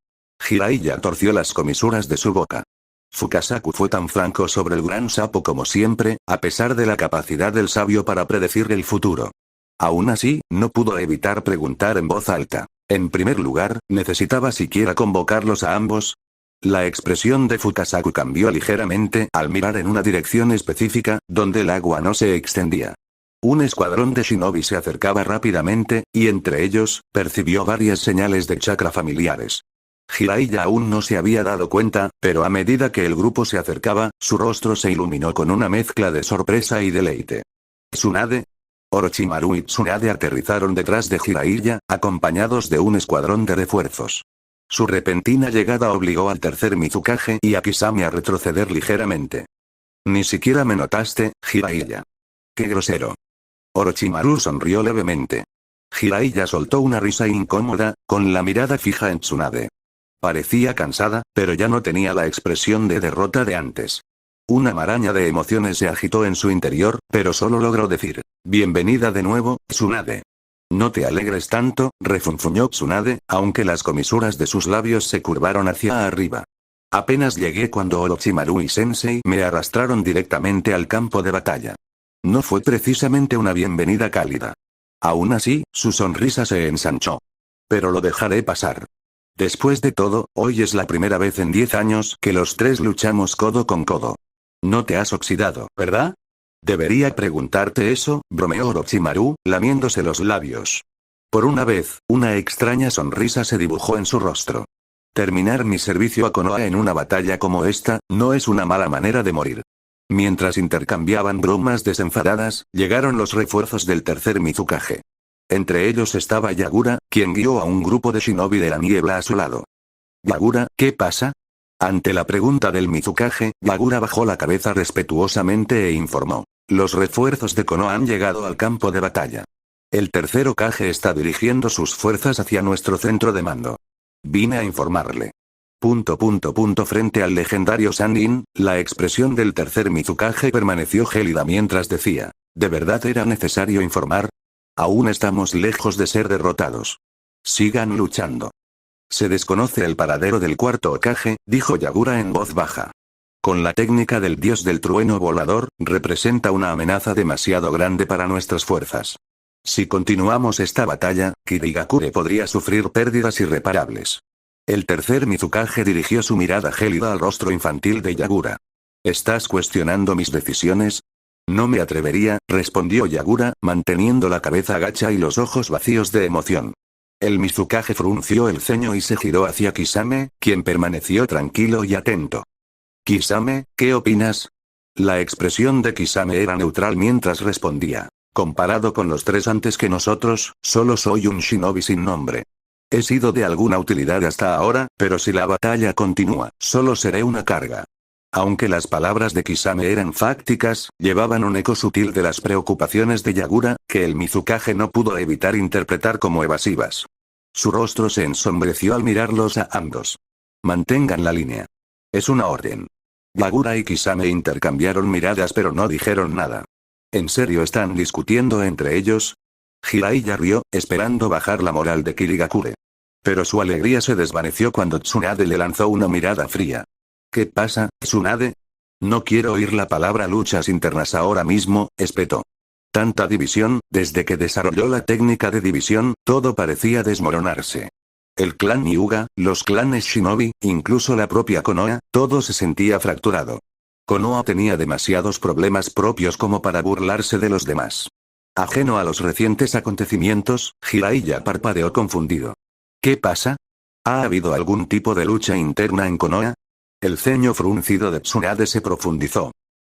Jiraiya torció las comisuras de su boca. Fukasaku fue tan franco sobre el gran sapo como siempre, a pesar de la capacidad del sabio para predecir el futuro. Aún así, no pudo evitar preguntar en voz alta. En primer lugar, ¿necesitaba siquiera convocarlos a ambos? La expresión de Fukasaku cambió ligeramente al mirar en una dirección específica, donde el agua no se extendía. Un escuadrón de shinobi se acercaba rápidamente, y entre ellos, percibió varias señales de chakra familiares. Jiraiya aún no se había dado cuenta, pero a medida que el grupo se acercaba, su rostro se iluminó con una mezcla de sorpresa y deleite. ¿Tsunade? Orochimaru y Tsunade aterrizaron detrás de Jiraiya, acompañados de un escuadrón de refuerzos. Su repentina llegada obligó al tercer Mizukage y a Kisame a retroceder ligeramente. Ni siquiera me notaste, Jiraiya. ¡Qué grosero! Orochimaru sonrió levemente. Jiraiya soltó una risa incómoda, con la mirada fija en Tsunade. Parecía cansada, pero ya no tenía la expresión de derrota de antes. Una maraña de emociones se agitó en su interior, pero solo logró decir, «Bienvenida de nuevo, Tsunade». «No te alegres tanto», refunfuñó Tsunade, aunque las comisuras de sus labios se curvaron hacia arriba. «Apenas llegué cuando Orochimaru y Sensei me arrastraron directamente al campo de batalla. No fue precisamente una bienvenida cálida». Aún así, su sonrisa se ensanchó. «Pero lo dejaré pasar. Después de todo, hoy es la primera vez en 10 años que los tres luchamos codo con codo. No te has oxidado, ¿verdad?» «Debería preguntarte eso», bromeó Orochimaru, lamiéndose los labios. Por una vez, una extraña sonrisa se dibujó en su rostro. «Terminar mi servicio a Konoha en una batalla como esta, no es una mala manera de morir». Mientras intercambiaban bromas desenfadadas, llegaron los refuerzos del tercer Mizukage. Entre ellos estaba Yagura, quien guió a un grupo de shinobi de la niebla a su lado. «Yagura, ¿qué pasa?» Ante la pregunta del Mizukage, Yagura bajó la cabeza respetuosamente e informó. «Los refuerzos de Konoha han llegado al campo de batalla. El tercer Hokage está dirigiendo sus fuerzas hacia nuestro centro de mando. Vine a informarle». Frente al legendario Sannin, la expresión del tercer Mizukage permaneció gélida mientras decía, ¿de verdad era necesario informar? Aún estamos lejos de ser derrotados. Sigan luchando. Se desconoce el paradero del cuarto Hokage, dijo Yagura en voz baja. Con la técnica del dios del trueno volador, representa una amenaza demasiado grande para nuestras fuerzas. Si continuamos esta batalla, Kirigakure podría sufrir pérdidas irreparables. El tercer Mizukage dirigió su mirada gélida al rostro infantil de Yagura. ¿Estás cuestionando mis decisiones? No me atrevería, respondió Yagura, manteniendo la cabeza agacha y los ojos vacíos de emoción. El Mizukage frunció el ceño y se giró hacia Kisame, quien permaneció tranquilo y atento. «Kisame, ¿qué opinas?» La expresión de Kisame era neutral mientras respondía. «Comparado con los tres antes que nosotros, solo soy un shinobi sin nombre. He sido de alguna utilidad hasta ahora, pero si la batalla continúa, solo seré una carga». Aunque las palabras de Kisame eran fácticas, llevaban un eco sutil de las preocupaciones de Yagura, que el Mizukage no pudo evitar interpretar como evasivas. Su rostro se ensombreció al mirarlos a ambos. «Mantengan la línea. Es una orden». Yagura y Kisame intercambiaron miradas pero no dijeron nada. ¿En serio están discutiendo entre ellos? Jiraiya rió, esperando bajar la moral de Kirigakure. Pero su alegría se desvaneció cuando Tsunade le lanzó una mirada fría. «¿Qué pasa, Tsunade? No quiero oír la palabra luchas internas ahora mismo», espetó. Tanta división, desde que desarrolló la técnica de división, todo parecía desmoronarse. El clan Hyuga, los clanes Shinobi, incluso la propia Konoha, todo se sentía fracturado. Konoha tenía demasiados problemas propios como para burlarse de los demás. Ajeno a los recientes acontecimientos, Jiraiya parpadeó confundido. «¿Qué pasa? ¿Ha habido algún tipo de lucha interna en Konoha?» El ceño fruncido de Tsunade se profundizó.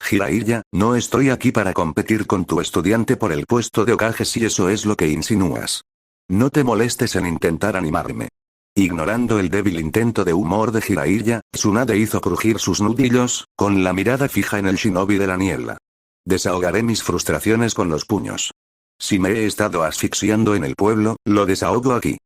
«Jiraiya, no estoy aquí para competir con tu estudiante por el puesto de Hokage si eso es lo que insinúas. No te molestes en intentar animarme». Ignorando el débil intento de humor de Jiraiya, Tsunade hizo crujir sus nudillos, con la mirada fija en el shinobi de la niebla. «Desahogaré mis frustraciones con los puños. Si me he estado asfixiando en el pueblo, lo desahogo aquí».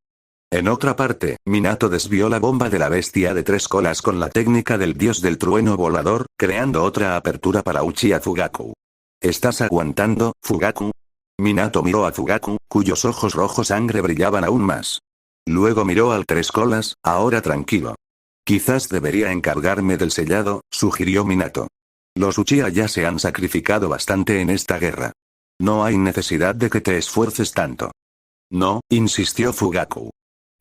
En otra parte, Minato desvió la bomba de la bestia de tres colas con la técnica del dios del trueno volador, creando otra apertura para Uchiha Fugaku. ¿Estás aguantando, Fugaku? Minato miró a Fugaku, cuyos ojos rojos sangre brillaban aún más. Luego miró al tres colas, ahora tranquilo. «Quizás debería encargarme del sellado», sugirió Minato. «Los Uchiha ya se han sacrificado bastante en esta guerra. No hay necesidad de que te esfuerces tanto». «No», insistió Fugaku.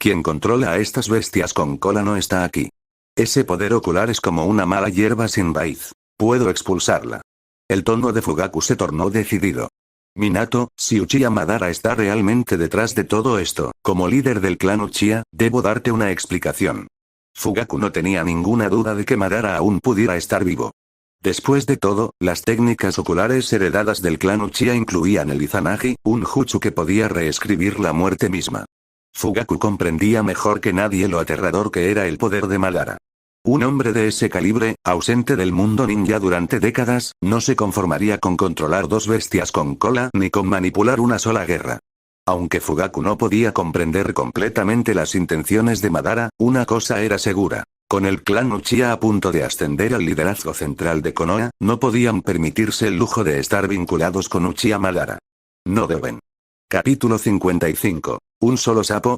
«Quien controla a estas bestias con cola no está aquí. Ese poder ocular es como una mala hierba sin raíz. Puedo expulsarla». El tono de Fugaku se tornó decidido. «Minato, si Uchiha Madara está realmente detrás de todo esto, como líder del clan Uchiha, debo darte una explicación. Fugaku no tenía ninguna duda de que Madara aún pudiera estar vivo. Después de todo, las técnicas oculares heredadas del clan Uchiha incluían el Izanagi, un jutsu que podía reescribir la muerte misma. Fugaku comprendía mejor que nadie lo aterrador que era el poder de Madara. Un hombre de ese calibre, ausente del mundo ninja durante décadas, no se conformaría con controlar dos bestias con cola ni con manipular una sola guerra. Aunque Fugaku no podía comprender completamente las intenciones de Madara, una cosa era segura. Con el clan Uchiha a punto de ascender al liderazgo central de Konoha, no podían permitirse el lujo de estar vinculados con Uchiha Madara. No deben. Capítulo 55. ¿Un solo sapo?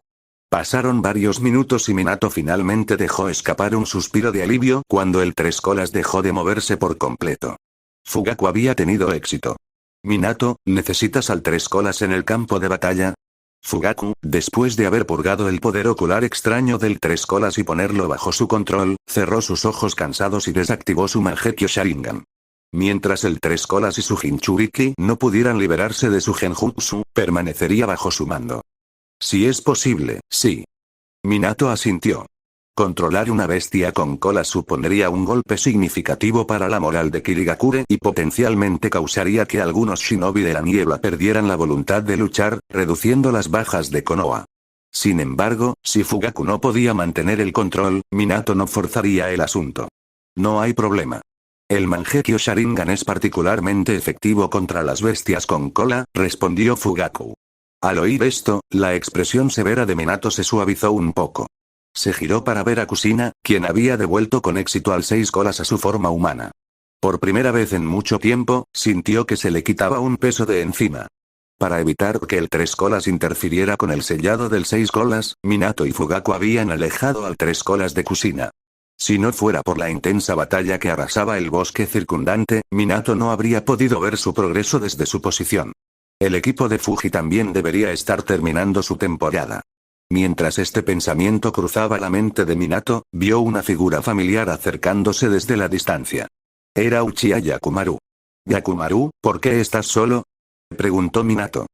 Pasaron varios minutos y Minato finalmente dejó escapar un suspiro de alivio cuando el Tres Colas dejó de moverse por completo. Fugaku había tenido éxito. Minato, ¿necesitas al Tres Colas en el campo de batalla? Fugaku, después de haber purgado el poder ocular extraño del Tres Colas y ponerlo bajo su control, cerró sus ojos cansados y desactivó su Mangekyo Sharingan. Mientras el Tres Colas y su Jinchuriki no pudieran liberarse de su Genjutsu, permanecería bajo su mando. Si es posible, sí. Minato asintió. Controlar una bestia con cola supondría un golpe significativo para la moral de Kirigakure y potencialmente causaría que algunos shinobi de la niebla perdieran la voluntad de luchar, reduciendo las bajas de Konoha. Sin embargo, si Fugaku no podía mantener el control, Minato no forzaría el asunto. No hay problema. El Mangekyo Sharingan es particularmente efectivo contra las bestias con cola, respondió Fugaku. Al oír esto, la expresión severa de Minato se suavizó un poco. Se giró para ver a Kushina, quien había devuelto con éxito al Seis Colas a su forma humana. Por primera vez en mucho tiempo, sintió que se le quitaba un peso de encima. Para evitar que el Tres Colas interfiriera con el sellado del Seis Colas, Minato y Fugaku habían alejado al Tres Colas de Kushina. Si no fuera por la intensa batalla que arrasaba el bosque circundante, Minato no habría podido ver su progreso desde su posición. El equipo de Fuji también debería estar terminando su temporada. Mientras este pensamiento cruzaba la mente de Minato, vio una figura familiar acercándose desde la distancia. Era Uchiha Yakumaru. «Yakumaru, ¿por qué estás solo?», preguntó Minato.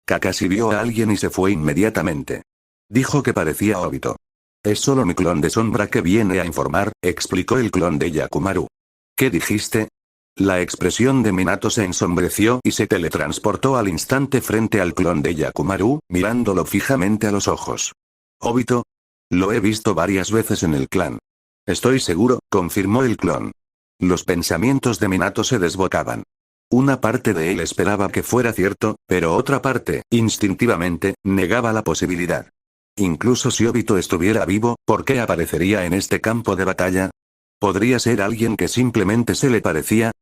Kakashi vio a alguien y se fue inmediatamente. Dijo que parecía Obito. «Es solo mi clon de sombra que viene a informar», explicó el clon de Yakumaru. «¿Qué dijiste?». La expresión de Minato se ensombreció y se teletransportó al instante frente al clon de Yakumaru, mirándolo fijamente a los ojos. «¿Obito? Lo he visto varias veces en el clan». «Estoy seguro», confirmó el clon. Los pensamientos de Minato se desbocaban. Una parte de él esperaba que fuera cierto, pero otra parte, instintivamente, negaba la posibilidad. Incluso si Obito estuviera vivo, ¿por qué aparecería en este campo de batalla? ¿Podría ser alguien que simplemente se le parecía?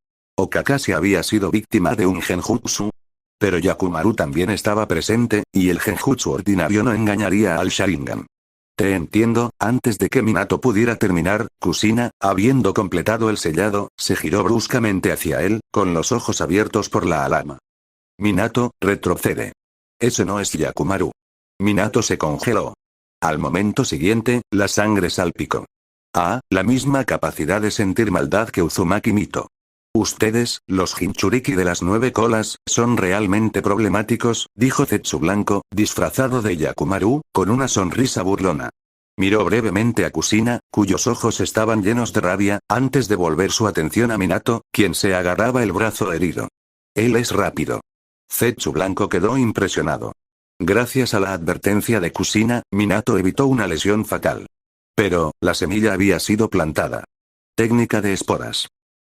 ¿O Kakashi había sido víctima de un genjutsu? Pero Yakumaru también estaba presente, y el genjutsu ordinario no engañaría al Sharingan. «Te entiendo». Antes de que Minato pudiera terminar, Kushina, habiendo completado el sellado, se giró bruscamente hacia él, con los ojos abiertos por la alarma. «Minato, retrocede. Ese no es Yakumaru». Minato se congeló. Al momento siguiente, la sangre salpicó. «Ah, la misma capacidad de sentir maldad que Uzumaki Mito. Ustedes, los Jinchuriki de las 9 colas, son realmente problemáticos», dijo Zetsu Blanco, disfrazado de Yakumaru, con una sonrisa burlona. Miró brevemente a Kushina, cuyos ojos estaban llenos de rabia, antes de volver su atención a Minato, quien se agarraba el brazo herido. «Él es rápido». Zetsu Blanco quedó impresionado. Gracias a la advertencia de Kushina, Minato evitó una lesión fatal. Pero, la semilla había sido plantada. Técnica de esporas.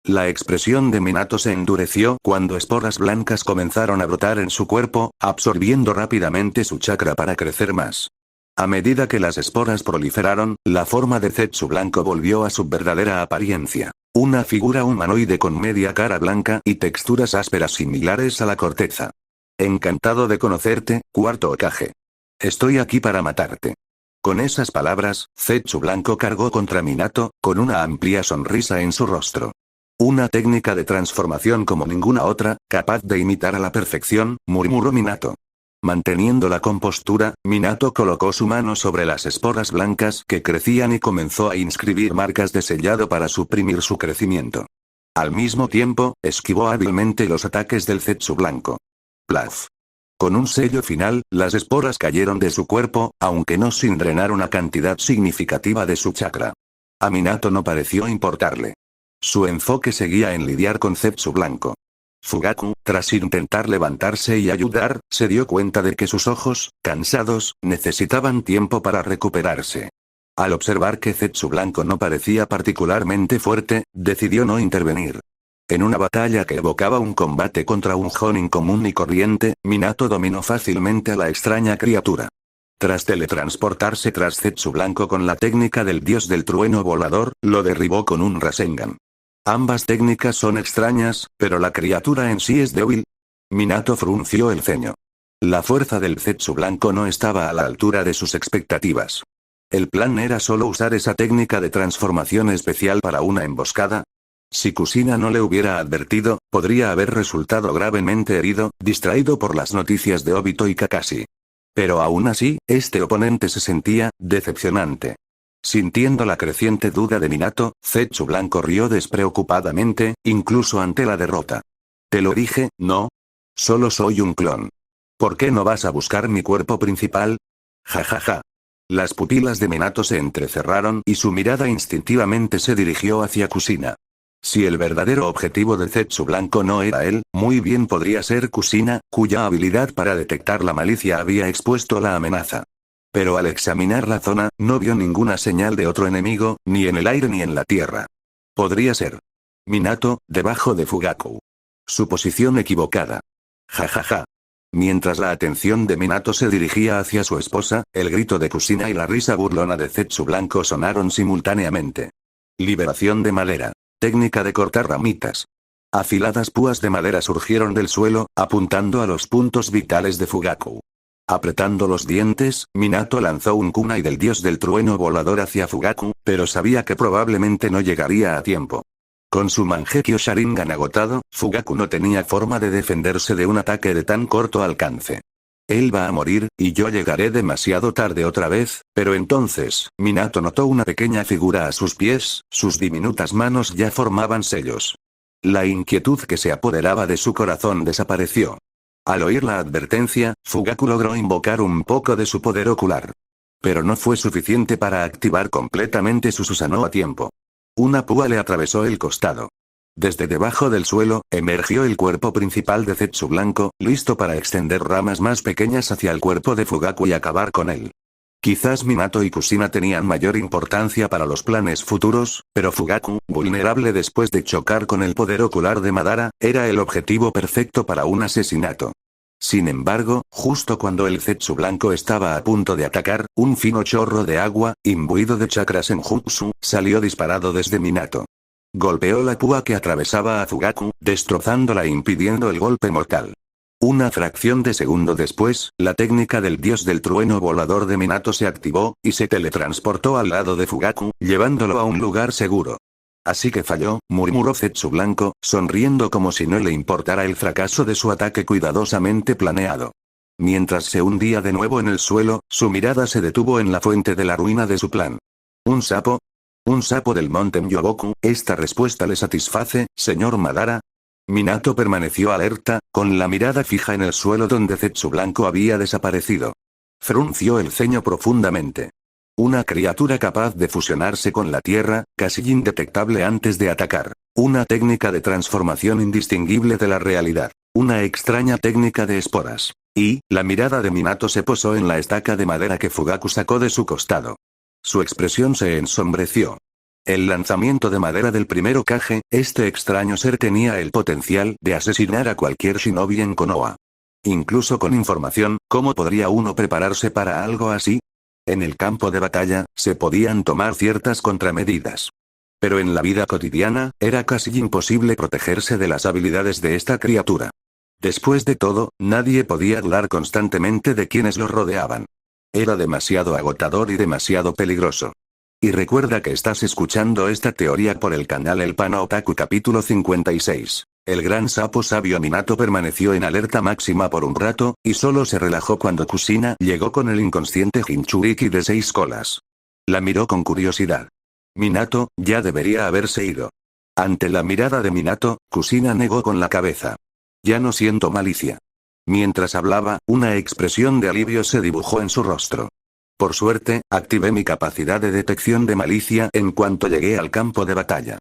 La expresión de Minato se endureció cuando esporas blancas comenzaron a brotar en su cuerpo, absorbiendo rápidamente su chakra para crecer más. A medida que las esporas proliferaron, la forma de Zetsu Blanco volvió a su verdadera apariencia. Una figura humanoide con media cara blanca y texturas ásperas similares a la corteza. «Encantado de conocerte, cuarto Hokage. Estoy aquí para matarte». Con esas palabras, Zetsu Blanco cargó contra Minato, con una amplia sonrisa en su rostro. «Una técnica de transformación como ninguna otra, capaz de imitar a la perfección», murmuró Minato. Manteniendo la compostura, Minato colocó su mano sobre las esporas blancas que crecían y comenzó a inscribir marcas de sellado para suprimir su crecimiento. Al mismo tiempo, esquivó hábilmente los ataques del Zetsu Blanco. Plaf. Con un sello final, las esporas cayeron de su cuerpo, aunque no sin drenar una cantidad significativa de su chakra. A Minato no pareció importarle. Su enfoque seguía en lidiar con Zetsu Blanco. Fugaku, tras intentar levantarse y ayudar, se dio cuenta de que sus ojos, cansados, necesitaban tiempo para recuperarse. Al observar que Zetsu Blanco no parecía particularmente fuerte, decidió no intervenir. En una batalla que evocaba un combate contra un Jonin común y corriente, Minato dominó fácilmente a la extraña criatura. Tras teletransportarse tras Zetsu Blanco con la técnica del dios del trueno volador, lo derribó con un Rasengan. Ambas técnicas son extrañas, pero la criatura en sí es débil. Minato frunció el ceño. La fuerza del Zetsu Blanco no estaba a la altura de sus expectativas. ¿El plan era solo usar esa técnica de transformación especial para una emboscada? Si Kushina no le hubiera advertido, podría haber resultado gravemente herido, distraído por las noticias de Obito y Kakashi. Pero aún así, este oponente se sentía decepcionante. Sintiendo la creciente duda de Minato, Zetsu Blanco rió despreocupadamente, incluso ante la derrota. Te lo dije, ¿no? Solo soy un clon. ¿Por qué no vas a buscar mi cuerpo principal? Ja ja ja. Las pupilas de Minato se entrecerraron y su mirada instintivamente se dirigió hacia Kushina. Si el verdadero objetivo de Zetsu Blanco no era él, muy bien podría ser Kushina, cuya habilidad para detectar la malicia había expuesto la amenaza. Pero al examinar la zona, no vio ninguna señal de otro enemigo, ni en el aire ni en la tierra. Podría ser Minato, debajo de Fugaku. Suposición equivocada. Ja ja ja. Mientras la atención de Minato se dirigía hacia su esposa, el grito de Kushina y la risa burlona de Zetsu Blanco sonaron simultáneamente. Liberación de madera. Técnica de cortar ramitas. Afiladas púas de madera surgieron del suelo, apuntando a los puntos vitales de Fugaku. Apretando los dientes, Minato lanzó un kunai del dios del trueno volador hacia Fugaku, pero sabía que probablemente no llegaría a tiempo. Con su Mangekyo Sharingan agotado, Fugaku no tenía forma de defenderse de un ataque de tan corto alcance. Él va a morir, y yo llegaré demasiado tarde otra vez, pero entonces, Minato notó una pequeña figura a sus pies, sus diminutas manos ya formaban sellos. La inquietud que se apoderaba de su corazón desapareció. Al oír la advertencia, Fugaku logró invocar un poco de su poder ocular. Pero no fue suficiente para activar completamente su Susanoo a tiempo. Una púa le atravesó el costado. Desde debajo del suelo, emergió el cuerpo principal de Zetsu Blanco, listo para extender ramas más pequeñas hacia el cuerpo de Fugaku y acabar con él. Quizás Minato y Kushina tenían mayor importancia para los planes futuros, pero Fugaku, vulnerable después de chocar con el poder ocular de Madara, era el objetivo perfecto para un asesinato. Sin embargo, justo cuando el Zetsu Blanco estaba a punto de atacar, un fino chorro de agua, imbuido de chakras en jutsu, salió disparado desde Minato. Golpeó la púa que atravesaba a Fugaku, destrozándola e impidiendo el golpe mortal. Una fracción de segundo después, la técnica del dios del trueno volador de Minato se activó, y se teletransportó al lado de Fugaku, llevándolo a un lugar seguro. Así que falló, murmuró Zetsu Blanco, sonriendo como si no le importara el fracaso de su ataque cuidadosamente planeado. Mientras se hundía de nuevo en el suelo, su mirada se detuvo en la fuente de la ruina de su plan. ¿Un sapo? ¿Un sapo del monte Myoboku? ¿Esta respuesta le satisface, señor Madara? Minato permaneció alerta, con la mirada fija en el suelo donde Zetsu Blanco había desaparecido. Frunció el ceño profundamente. Una criatura capaz de fusionarse con la tierra, casi indetectable antes de atacar. Una técnica de transformación indistinguible de la realidad. Una extraña técnica de esporas. Y, la mirada de Minato se posó en la estaca de madera que Fugaku sacó de su costado. Su expresión se ensombreció. El lanzamiento de madera del primer Hokage, este extraño ser tenía el potencial de asesinar a cualquier shinobi en Konoha. Incluso con información, ¿cómo podría uno prepararse para algo así? En el campo de batalla, se podían tomar ciertas contramedidas. Pero en la vida cotidiana, era casi imposible protegerse de las habilidades de esta criatura. Después de todo, nadie podía dudar constantemente de quienes lo rodeaban. Era demasiado agotador y demasiado peligroso. Y recuerda que estás escuchando esta teoría por el canal El Pana Otaku capítulo 56. El gran sapo sabio Minato permaneció en alerta máxima por un rato, y solo se relajó cuando Kushina llegó con el inconsciente Jinchuriki de 6 colas. La miró con curiosidad. Minato, ya debería haberse ido. Ante la mirada de Minato, Kushina negó con la cabeza. Ya no siento malicia. Mientras hablaba, una expresión de alivio se dibujó en su rostro. Por suerte, activé mi capacidad de detección de malicia en cuanto llegué al campo de batalla.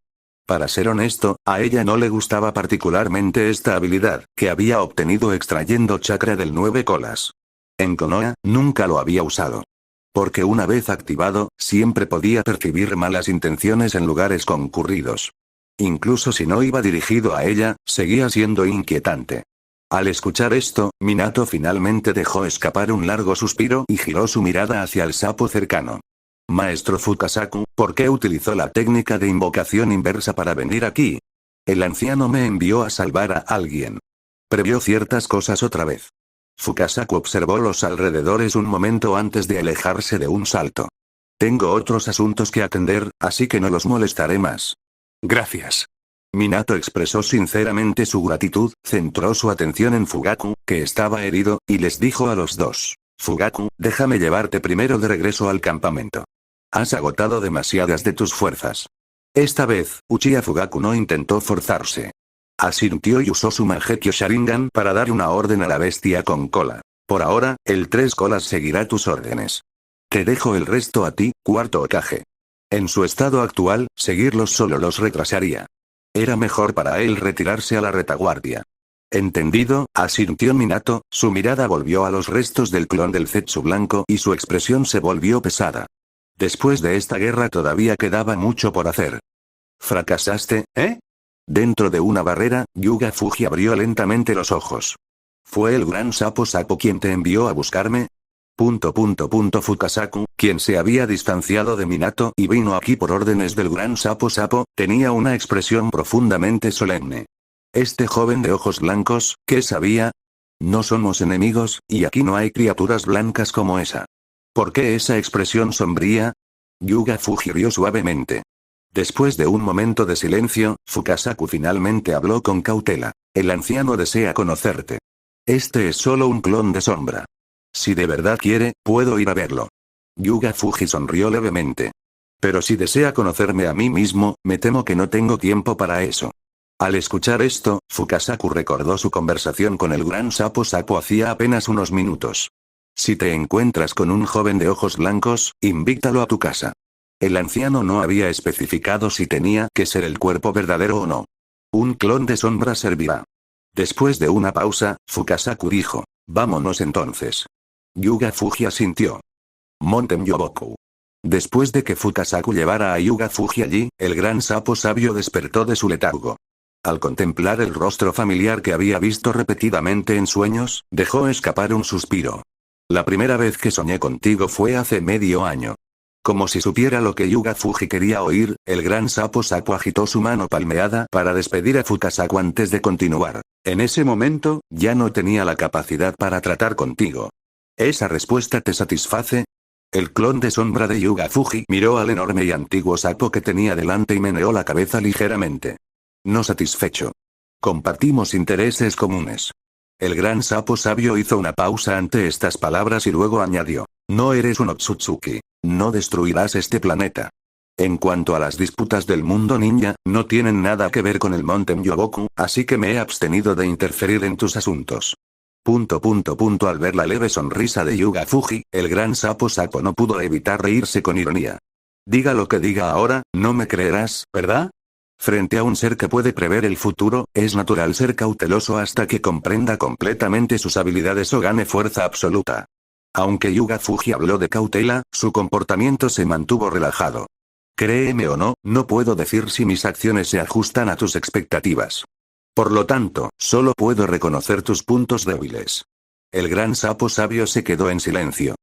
Para ser honesto, a ella no le gustaba particularmente esta habilidad, que había obtenido extrayendo chakra del 9 colas. En Konoha, nunca lo había usado. Porque una vez activado, siempre podía percibir malas intenciones en lugares concurridos. Incluso si no iba dirigido a ella, seguía siendo inquietante. Al escuchar esto, Minato finalmente dejó escapar un largo suspiro y giró su mirada hacia el sapo cercano. Maestro Fukasaku, ¿por qué utilizó la técnica de invocación inversa para venir aquí? El anciano me envió a salvar a alguien. Previó ciertas cosas otra vez. Fukasaku observó los alrededores un momento antes de alejarse de un salto. Tengo otros asuntos que atender, así que no los molestaré más. Gracias. Minato expresó sinceramente su gratitud, centró su atención en Fugaku, que estaba herido, y les dijo a los dos: Fugaku, déjame llevarte primero de regreso al campamento. Has agotado demasiadas de tus fuerzas. Esta vez, Uchiha Fugaku no intentó forzarse. Asintió y usó su Mangekyo Sharingan para dar una orden a la bestia con cola. Por ahora, el 3 colas seguirá tus órdenes. Te dejo el resto a ti, cuarto Hokage. En su estado actual, seguirlos solo los retrasaría. Era mejor para él retirarse a la retaguardia. Entendido, asintió Minato, su mirada volvió a los restos del clon del Zetsu blanco y su expresión se volvió pesada. Después de esta guerra todavía quedaba mucho por hacer. ¿Fracasaste, eh? Dentro de una barrera, Yuga Fuji abrió lentamente los ojos. ¿Fue el gran sapo quien te envió a buscarme? Fukasaku, quien se había distanciado de Minato y vino aquí por órdenes del gran sapo, tenía una expresión profundamente solemne. Este joven de ojos blancos, ¿qué sabía? No somos enemigos, y aquí no hay criaturas blancas como esa. ¿Por qué esa expresión sombría? Yuga Fuji rió suavemente. Después de un momento de silencio, Fukasaku finalmente habló con cautela. El anciano desea conocerte. Este es solo un clon de sombra. Si de verdad quiere, puedo ir a verlo. Yuga Fuji sonrió levemente. Pero si desea conocerme a mí mismo, me temo que no tengo tiempo para eso. Al escuchar esto, Fukasaku recordó su conversación con el gran sapo hacía apenas unos minutos. Si te encuentras con un joven de ojos blancos, invítalo a tu casa. El anciano no había especificado si tenía que ser el cuerpo verdadero o no. Un clon de sombra servirá. Después de una pausa, Fukasaku dijo: vámonos entonces. Yuga Fuji asintió. Montem Yoboku. Después de que Fukasaku llevara a Yuga Fuji allí, el gran sapo sabio despertó de su letargo. Al contemplar el rostro familiar que había visto repetidamente en sueños, dejó escapar un suspiro. La primera vez que soñé contigo fue hace medio año. Como si supiera lo que Yuga Fuji quería oír, el gran sapo agitó su mano palmeada para despedir a Fukasaku antes de continuar. En ese momento, ya no tenía la capacidad para tratar contigo. ¿Esa respuesta te satisface? El clon de sombra de Yuga Fuji miró al enorme y antiguo sapo que tenía delante y meneó la cabeza ligeramente. No satisfecho. Compartimos intereses comunes. El gran sapo sabio hizo una pausa ante estas palabras y luego añadió: no eres un Otsutsuki. No destruirás este planeta. En cuanto a las disputas del mundo ninja, no tienen nada que ver con el Montem Yoboku, así que me he abstenido de interferir en tus asuntos. Al ver la leve sonrisa de Yuga Fuji, el gran sapo no pudo evitar reírse con ironía. Diga lo que diga ahora, no me creerás, ¿verdad? Frente a un ser que puede prever el futuro, es natural ser cauteloso hasta que comprenda completamente sus habilidades o gane fuerza absoluta. Aunque Yuga Fuji habló de cautela, su comportamiento se mantuvo relajado. Créeme o no, no puedo decir si mis acciones se ajustan a tus expectativas. Por lo tanto, solo puedo reconocer tus puntos débiles. El gran sapo sabio se quedó en silencio.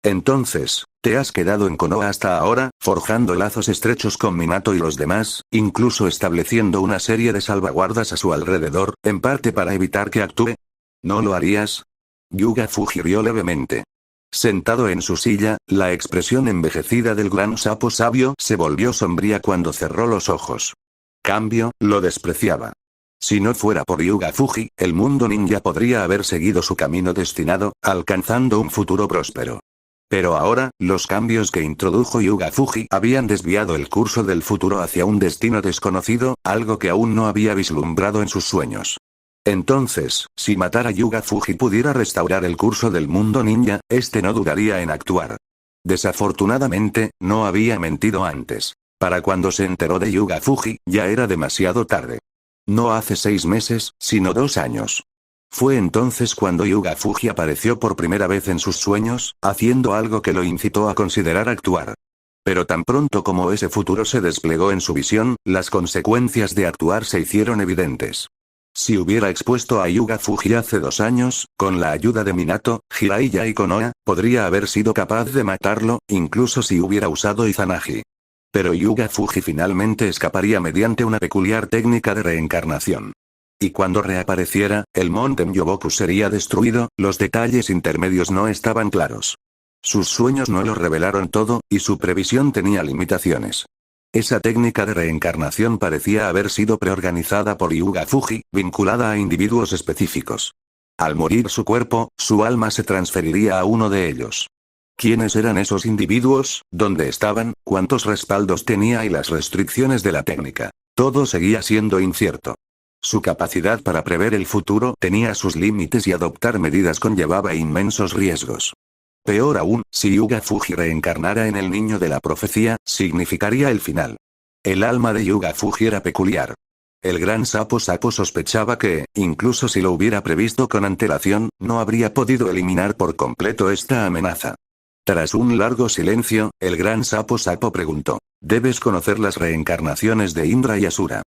Entonces, ¿te has quedado en Konoha hasta ahora, forjando lazos estrechos con Minato y los demás, incluso estableciendo una serie de salvaguardas a su alrededor, en parte para evitar que actúe? ¿No lo harías? Yuga Fuji rió levemente. Sentado en su silla, la expresión envejecida del gran sapo sabio se volvió sombría cuando cerró los ojos. Cambio, lo despreciaba. Si no fuera por Yuga Fuji, el mundo ninja podría haber seguido su camino destinado, alcanzando un futuro próspero. Pero ahora, los cambios que introdujo Yuga Fuji habían desviado el curso del futuro hacia un destino desconocido, algo que aún no había vislumbrado en sus sueños. Entonces, si matar a Yuga Fuji pudiera restaurar el curso del mundo ninja, este no dudaría en actuar. Desafortunadamente, no había mentido antes. Para cuando se enteró de Yuga Fuji, ya era demasiado tarde. No hace 6 meses, sino 2 años. Fue entonces cuando Yuga Fuji apareció por primera vez en sus sueños, haciendo algo que lo incitó a considerar actuar. Pero tan pronto como ese futuro se desplegó en su visión, las consecuencias de actuar se hicieron evidentes. Si hubiera expuesto a Yuga Fuji hace 2 años, con la ayuda de Minato, Jiraiya y Konoha, podría haber sido capaz de matarlo, incluso si hubiera usado Izanagi. Pero Yuga Fuji finalmente escaparía mediante una peculiar técnica de reencarnación. Y cuando reapareciera, el monte Myoboku sería destruido, los detalles intermedios no estaban claros. Sus sueños no lo revelaron todo, y su previsión tenía limitaciones. Esa técnica de reencarnación parecía haber sido preorganizada por Yuga Fuji, vinculada a individuos específicos. Al morir su cuerpo, su alma se transferiría a uno de ellos. ¿Quiénes eran esos individuos? ¿Dónde estaban? ¿Cuántos respaldos tenía y las restricciones de la técnica? Todo seguía siendo incierto. Su capacidad para prever el futuro tenía sus límites y adoptar medidas conllevaba inmensos riesgos. Peor aún, si Yuga Fuji reencarnara en el niño de la profecía, significaría el final. El alma de Yuga Fuji era peculiar. El gran sapo sospechaba que, incluso si lo hubiera previsto con antelación, no habría podido eliminar por completo esta amenaza. Tras un largo silencio, el gran sapo preguntó: «Debes conocer las reencarnaciones de Indra y Asura.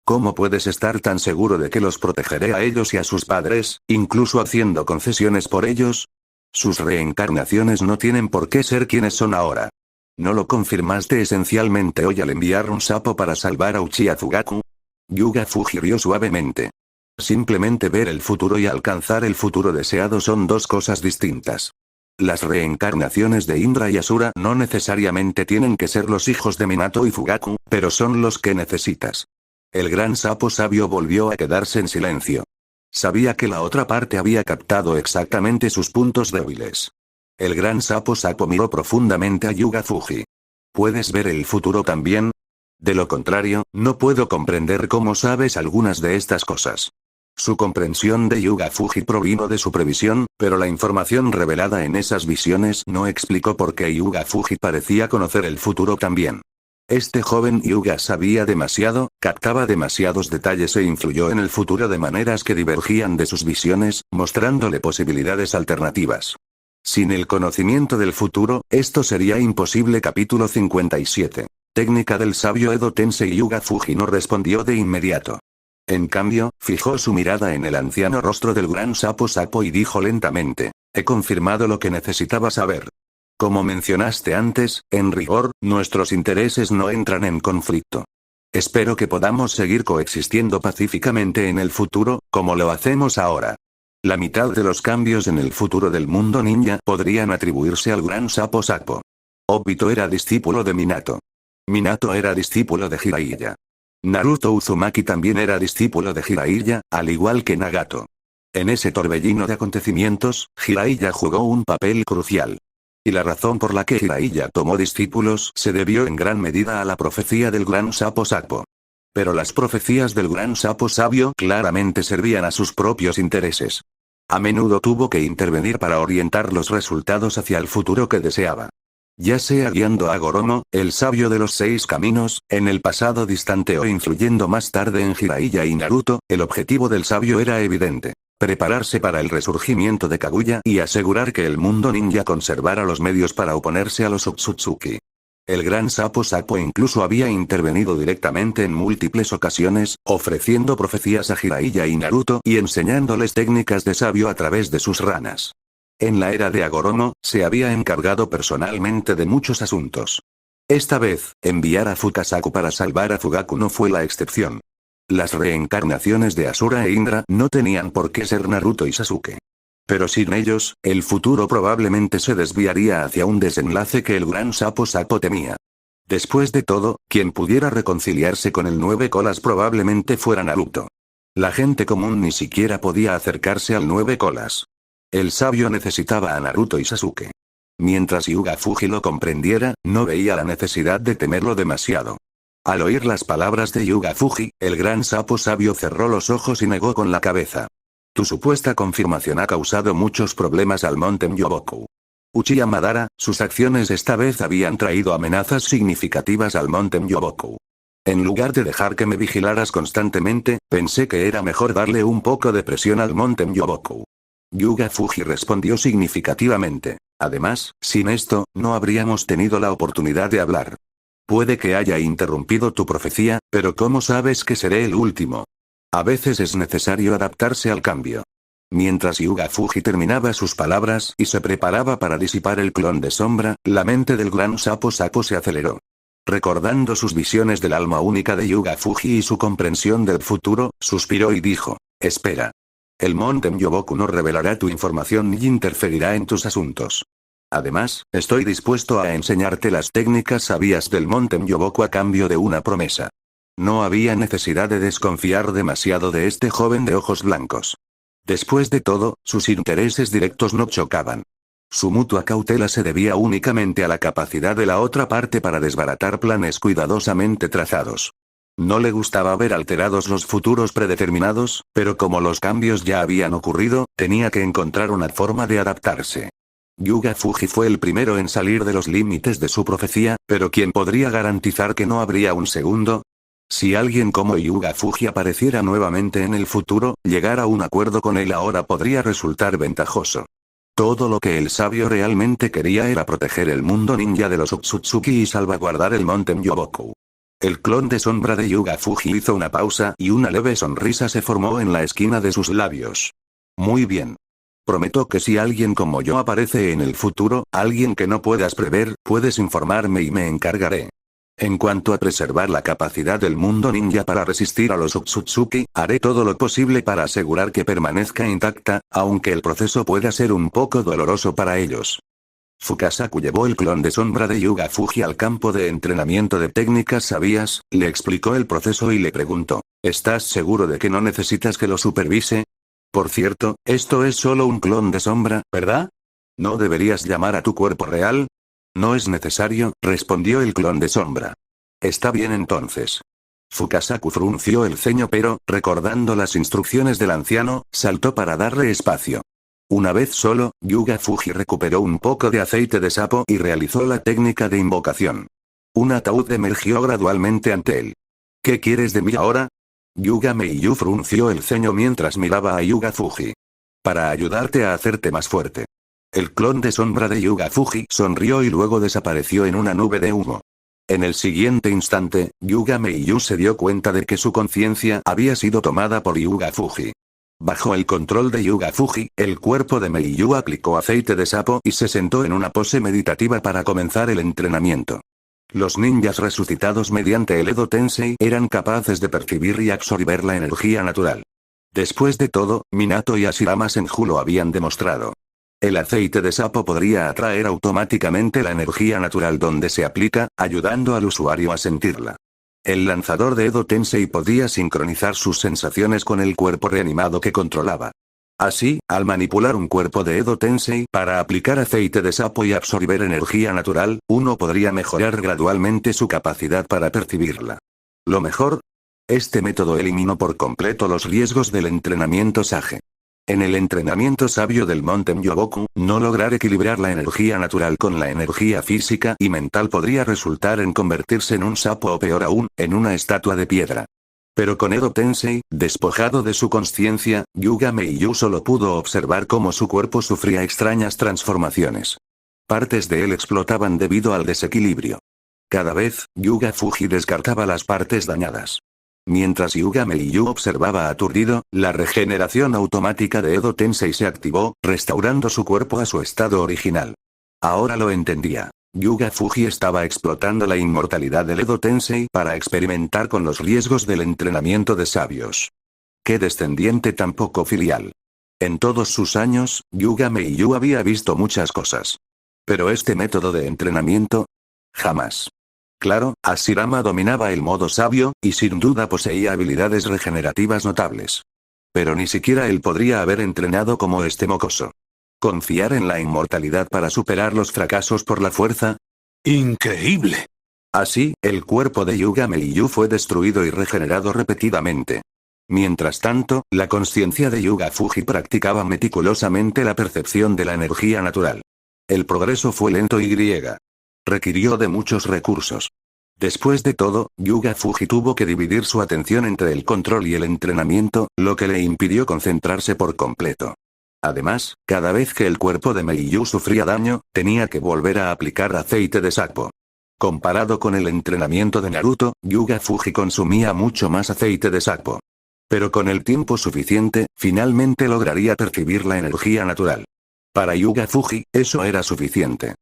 ¿Cómo puedes estar tan seguro de que los protegeré a ellos y a sus padres, incluso haciendo concesiones por ellos? Sus reencarnaciones no tienen por qué ser quienes son ahora. ¿No lo confirmaste esencialmente hoy al enviar un sapo para salvar a Uchiha Fugaku?» Yuga Fuji rió suavemente. Simplemente ver el futuro y alcanzar el futuro deseado son dos cosas distintas. Las reencarnaciones de Indra y Asura no necesariamente tienen que ser los hijos de Minato y Fugaku, pero son los que necesitas. El gran sapo sabio volvió a quedarse en silencio. Sabía que la otra parte había captado exactamente sus puntos débiles. El gran sapo miró profundamente a Yuga Fuji. ¿Puedes ver el futuro también? De lo contrario, no puedo comprender cómo sabes algunas de estas cosas. Su comprensión de Yuga Fuji provino de su previsión, pero la información revelada en esas visiones no explicó por qué Yuga Fuji parecía conocer el futuro también. Este joven Yuga sabía demasiado, captaba demasiados detalles e influyó en el futuro de maneras que divergían de sus visiones, mostrándole posibilidades alternativas. Sin el conocimiento del futuro, esto sería imposible. Capítulo 57. Técnica del sabio Edo Tensei. Yuga Fuji no respondió de inmediato. En cambio, fijó su mirada en el anciano rostro del gran sapo y dijo lentamente: «He confirmado lo que necesitaba saber. Como mencionaste antes, en rigor, nuestros intereses no entran en conflicto. Espero que podamos seguir coexistiendo pacíficamente en el futuro, como lo hacemos ahora». La mitad de los cambios en el futuro del mundo ninja podrían atribuirse al gran sapo. Obito era discípulo de Minato. Minato era discípulo de Jiraiya. Naruto Uzumaki también era discípulo de Jiraiya, al igual que Nagato. En ese torbellino de acontecimientos, Jiraiya jugó un papel crucial. Y la razón por la que Jiraiya tomó discípulos se debió en gran medida a la profecía del gran sapo. Pero las profecías del gran sapo sabio claramente servían a sus propios intereses. A menudo tuvo que intervenir para orientar los resultados hacia el futuro que deseaba. Ya sea guiando a Goromo, el sabio de los 6 caminos, en el pasado distante o influyendo más tarde en Jiraiya y Naruto, el objetivo del sabio era evidente: prepararse para el resurgimiento de Kaguya y asegurar que el mundo ninja conservara los medios para oponerse a los Otsutsuki. El gran sapo incluso había intervenido directamente en múltiples ocasiones, ofreciendo profecías a Jiraiya y Naruto y enseñándoles técnicas de sabio a través de sus ranas. En la era de Agoromo, se había encargado personalmente de muchos asuntos. Esta vez, enviar a Fukasaku para salvar a Fugaku no fue la excepción. Las reencarnaciones de Asura e Indra no tenían por qué ser Naruto y Sasuke. Pero sin ellos, el futuro probablemente se desviaría hacia un desenlace que el gran sapo temía. Después de todo, quien pudiera reconciliarse con el 9 colas probablemente fuera Naruto. La gente común ni siquiera podía acercarse al 9 colas. El sabio necesitaba a Naruto y Sasuke. Mientras Yuga Fuji lo comprendiera, no veía la necesidad de temerlo demasiado. Al oír las palabras de Yuga Fuji, el gran sapo sabio cerró los ojos y negó con la cabeza. Tu supuesta confirmación ha causado muchos problemas al monte Myoboku. Uchiha Madara, sus acciones esta vez habían traído amenazas significativas al monte Myoboku. En lugar de dejar que me vigilaras constantemente, pensé que era mejor darle un poco de presión al monte Myoboku. Yuga Fuji respondió significativamente. Además, sin esto, no habríamos tenido la oportunidad de hablar. Puede que haya interrumpido tu profecía, pero ¿cómo sabes que seré el último? A veces es necesario adaptarse al cambio. Mientras Yuga Fuji terminaba sus palabras y se preparaba para disipar el clon de sombra, la mente del gran sapo se aceleró. Recordando sus visiones del alma única de Yuga Fuji y su comprensión del futuro, suspiró y dijo: espera. El monte Myoboku no revelará tu información ni interferirá en tus asuntos. Además, estoy dispuesto a enseñarte las técnicas sabias del monte Myoboku a cambio de una promesa. No había necesidad de desconfiar demasiado de este joven de ojos blancos. Después de todo, sus intereses directos no chocaban. Su mutua cautela se debía únicamente a la capacidad de la otra parte para desbaratar planes cuidadosamente trazados. No le gustaba ver alterados los futuros predeterminados, pero como los cambios ya habían ocurrido, tenía que encontrar una forma de adaptarse. Yuga Fuji fue el primero en salir de los límites de su profecía, pero ¿quién podría garantizar que no habría un segundo? Si alguien como Yuga Fuji apareciera nuevamente en el futuro, llegar a un acuerdo con él ahora podría resultar ventajoso. Todo lo que el sabio realmente quería era proteger el mundo ninja de los Otsutsuki y salvaguardar el monte Myoboku. El clon de sombra de Yuga Fuji hizo una pausa y una leve sonrisa se formó en la esquina de sus labios. Muy bien. Prometo que si alguien como yo aparece en el futuro, alguien que no puedas prever, puedes informarme y me encargaré. En cuanto a preservar la capacidad del mundo ninja para resistir a los Otsutsuki, haré todo lo posible para asegurar que permanezca intacta, aunque el proceso pueda ser un poco doloroso para ellos. Fukasaku llevó el clon de sombra de Yuga Fuji al campo de entrenamiento de técnicas sabias, le explicó el proceso y le preguntó: ¿estás seguro de que no necesitas que lo supervise? Por cierto, esto es solo un clon de sombra, ¿verdad? ¿No deberías llamar a tu cuerpo real? No es necesario, respondió el clon de sombra. Está bien entonces. Fukasaku frunció el ceño pero, recordando las instrucciones del anciano, saltó para darle espacio. Una vez solo, Yuga Fuji recuperó un poco de aceite de sapo y realizó la técnica de invocación. Un ataúd emergió gradualmente ante él. ¿Qué quieres de mí ahora? Yuga Meiyu frunció el ceño mientras miraba a Yuga Fuji. Para ayudarte a hacerte más fuerte. El clon de sombra de Yuga Fuji sonrió y luego desapareció en una nube de humo. En el siguiente instante, Yuga Meiyu se dio cuenta de que su conciencia había sido tomada por Yuga Fuji. Bajo el control de Yuga Fuji, el cuerpo de Meiyu aplicó aceite de sapo y se sentó en una pose meditativa para comenzar el entrenamiento. Los ninjas resucitados mediante el Edo Tensei eran capaces de percibir y absorber la energía natural. Después de todo, Minato y Hashirama Senju lo habían demostrado. El aceite de sapo podría atraer automáticamente la energía natural donde se aplica, ayudando al usuario a sentirla. El lanzador de Edo Tensei podía sincronizar sus sensaciones con el cuerpo reanimado que controlaba. Así, al manipular un cuerpo de Edo Tensei para aplicar aceite de sapo y absorber energía natural, uno podría mejorar gradualmente su capacidad para percibirla. Lo mejor, este método eliminó por completo los riesgos del entrenamiento Sage. En el entrenamiento sabio del monte Myoboku, no lograr equilibrar la energía natural con la energía física y mental podría resultar en convertirse en un sapo o peor aún, en una estatua de piedra. Pero con Edo Tensei, despojado de su consciencia, Yuga Meiyu solo pudo observar cómo su cuerpo sufría extrañas transformaciones. Partes de él explotaban debido al desequilibrio. Cada vez, Yuga Fuji descartaba las partes dañadas. Mientras Yuga Meiyu observaba aturdido, la regeneración automática de Edo Tensei se activó, restaurando su cuerpo a su estado original. Ahora lo entendía. Yuga Fuji estaba explotando la inmortalidad del Edo Tensei para experimentar con los riesgos del entrenamiento de sabios. ¡Qué descendiente tan poco filial! En todos sus años, Yuga Meiyu había visto muchas cosas. Pero este método de entrenamiento, jamás. Claro, Hashirama dominaba el modo sabio, y sin duda poseía habilidades regenerativas notables. Pero ni siquiera él podría haber entrenado como este mocoso. ¿Confiar en la inmortalidad para superar los fracasos por la fuerza? ¡Increíble! Así, el cuerpo de Yuga Meiyu fue destruido y regenerado repetidamente. Mientras tanto, la conciencia de Yuga Fuji practicaba meticulosamente la percepción de la energía natural. El progreso fue lento y requirió de muchos recursos. Después de todo, Yuga Fuji tuvo que dividir su atención entre el control y el entrenamiento, lo que le impidió concentrarse por completo. Además, cada vez que el cuerpo de Meiyu sufría daño, tenía que volver a aplicar aceite de sapo. Comparado con el entrenamiento de Naruto, Yuga Fuji consumía mucho más aceite de sapo. Pero con el tiempo suficiente, finalmente lograría percibir la energía natural. Para Yuga Fuji, eso era suficiente.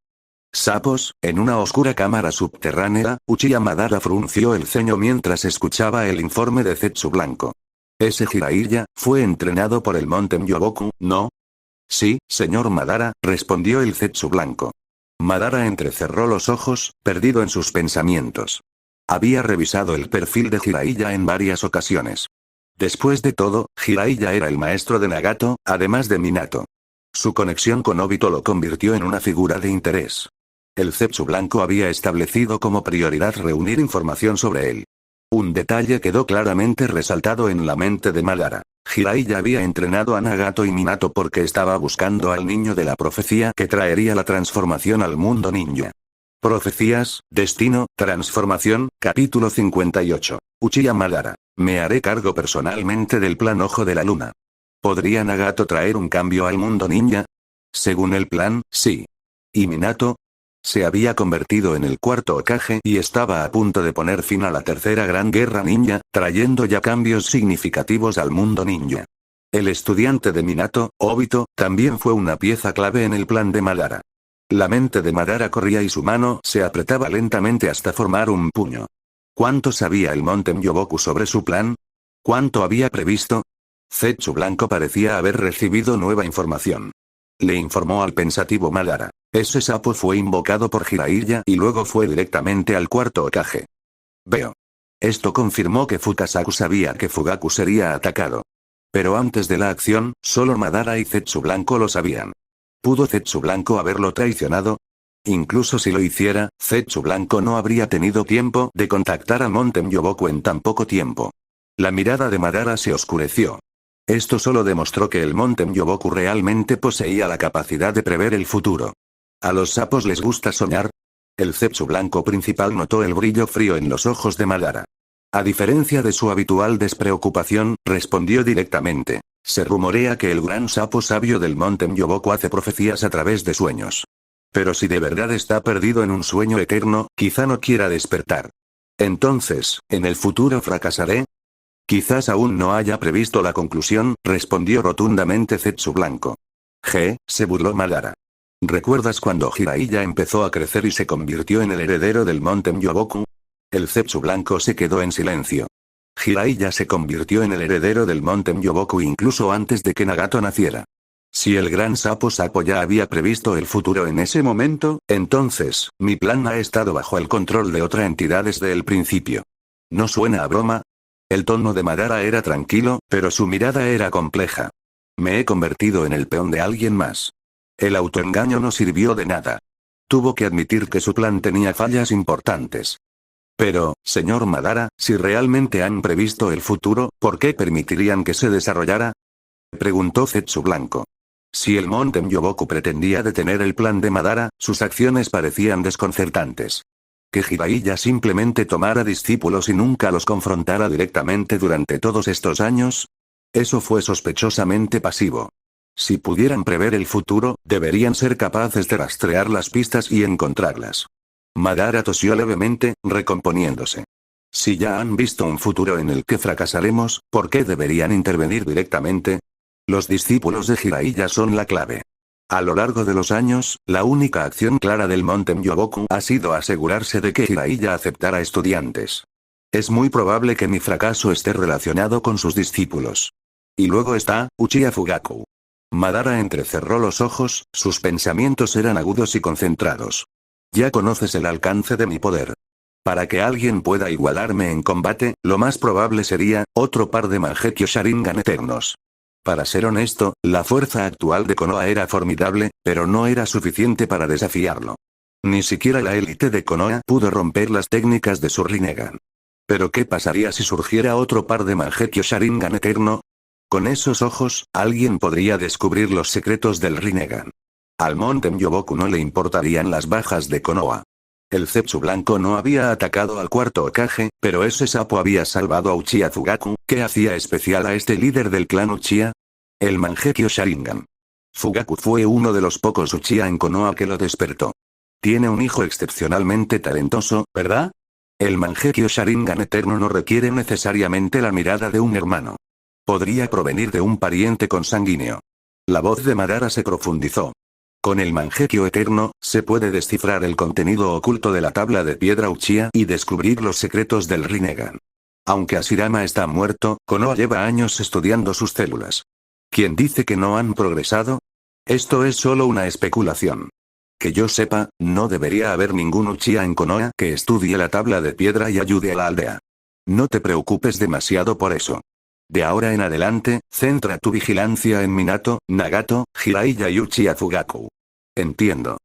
Sapos, en una oscura cámara subterránea, Uchiha Madara frunció el ceño mientras escuchaba el informe de Zetsu Blanco. Ese Jiraiya, fue entrenado por el monte Myoboku, ¿no? Sí, señor Madara, respondió el Zetsu Blanco. Madara entrecerró los ojos, perdido en sus pensamientos. Había revisado el perfil de Jiraiya en varias ocasiones. Después de todo, Jiraiya era el maestro de Nagato, además de Minato. Su conexión con Obito lo convirtió en una figura de interés. El Zetsu Blanco había establecido como prioridad reunir información sobre él. Un detalle quedó claramente resaltado en la mente de Madara. Jiraiya había entrenado a Nagato y Minato porque estaba buscando al niño de la profecía que traería la transformación al mundo ninja. Profecías, destino, transformación, capítulo 58. Uchiha Madara. Me haré cargo personalmente del plan Ojo de la Luna. ¿Podría Nagato traer un cambio al mundo ninja? Según el plan, sí. ¿Y Minato? Se había convertido en el cuarto Hokage y estaba a punto de poner fin a la tercera gran guerra ninja, trayendo ya cambios significativos al mundo ninja. El estudiante de Minato, Obito, también fue una pieza clave en el plan de Madara. La mente de Madara corría y su mano se apretaba lentamente hasta formar un puño. ¿Cuánto sabía el monte Myoboku sobre su plan? ¿Cuánto había previsto? Zetsu Blanco parecía haber recibido nueva información. Le informó al pensativo Madara. Ese sapo fue invocado por Jiraiya y luego fue directamente al cuarto Hokage. Veo. Esto confirmó que Fukasaku sabía que Fugaku sería atacado. Pero antes de la acción, solo Madara y Zetsu Blanco lo sabían. ¿Pudo Zetsu Blanco haberlo traicionado? Incluso si lo hiciera, Zetsu Blanco no habría tenido tiempo de contactar a Monte Myoboku en tan poco tiempo. La mirada de Madara se oscureció. Esto solo demostró que el monte Myoboku realmente poseía la capacidad de prever el futuro. ¿A los sapos les gusta soñar? El Zetsu Blanco principal notó el brillo frío en los ojos de Madara. A diferencia de su habitual despreocupación, respondió directamente. Se rumorea que el gran sapo sabio del monte Myoboku hace profecías a través de sueños. Pero si de verdad está perdido en un sueño eterno, quizá no quiera despertar. Entonces, ¿en el futuro fracasaré? Quizás aún no haya previsto la conclusión, respondió rotundamente Zetsu Blanco. Se burló Madara. ¿Recuerdas cuando Jiraiya empezó a crecer y se convirtió en el heredero del monte Myoboku? El Zetsu Blanco se quedó en silencio. Jiraiya se convirtió en el heredero del monte Myoboku incluso antes de que Nagato naciera. Si el gran sapo ya había previsto el futuro en ese momento, entonces, mi plan ha estado bajo el control de otra entidad desde el principio. ¿No suena a broma? El tono de Madara era tranquilo, pero su mirada era compleja. Me he convertido en el peón de alguien más. El autoengaño no sirvió de nada. Tuvo que admitir que su plan tenía fallas importantes. Pero, señor Madara, si realmente han previsto el futuro, ¿por qué permitirían que se desarrollara? Preguntó Zetsu Blanco. Si el monte Myoboku pretendía detener el plan de Madara, sus acciones parecían desconcertantes. Que Jiraiya simplemente tomara discípulos y nunca los confrontara directamente durante todos estos años. Eso fue sospechosamente pasivo. Si pudieran prever el futuro, deberían ser capaces de rastrear las pistas y encontrarlas. Madara tosió levemente, recomponiéndose. Si ya han visto un futuro en el que fracasaremos, ¿por qué deberían intervenir directamente? Los discípulos de Jiraiya son la clave. A lo largo de los años, la única acción clara del monte Myoboku ha sido asegurarse de que Jiraiya aceptara estudiantes. Es muy probable que mi fracaso esté relacionado con sus discípulos. Y luego está, Uchiha Fugaku. Madara entrecerró los ojos, sus pensamientos eran agudos y concentrados. Ya conoces el alcance de mi poder. Para que alguien pueda igualarme en combate, lo más probable sería, otro par de Mangekyo Sharingan eternos. Para ser honesto, la fuerza actual de Konoha era formidable, pero no era suficiente para desafiarlo. Ni siquiera la élite de Konoha pudo romper las técnicas de su Rinnegan. Pero ¿qué pasaría si surgiera otro par de Mangekyo Sharingan eterno? Con esos ojos, alguien podría descubrir los secretos del Rinnegan. Al Monte Myoboku no le importarían las bajas de Konoha. El Zetsu blanco no había atacado al cuarto Hokage, pero ese sapo había salvado a Uchiha Fugaku. ¿Qué hacía especial a este líder del clan Uchiha? El Mangekyo Sharingan. Fugaku fue uno de los pocos Uchiha en Konoha que lo despertó. Tiene un hijo excepcionalmente talentoso, ¿verdad? El Mangekyo Sharingan eterno no requiere necesariamente la mirada de un hermano. Podría provenir de un pariente consanguíneo. La voz de Madara se profundizó. Con el Mangekyo eterno, se puede descifrar el contenido oculto de la tabla de piedra Uchiha y descubrir los secretos del Rinnegan. Aunque Hashirama está muerto, Konoha lleva años estudiando sus células. ¿Quién dice que no han progresado? Esto es solo una especulación. Que yo sepa, no debería haber ningún Uchiha en Konoha que estudie la tabla de piedra y ayude a la aldea. No te preocupes demasiado por eso. De ahora en adelante, centra tu vigilancia en Minato, Nagato, Jiraiya y Uchiha Fugaku. Entiendo.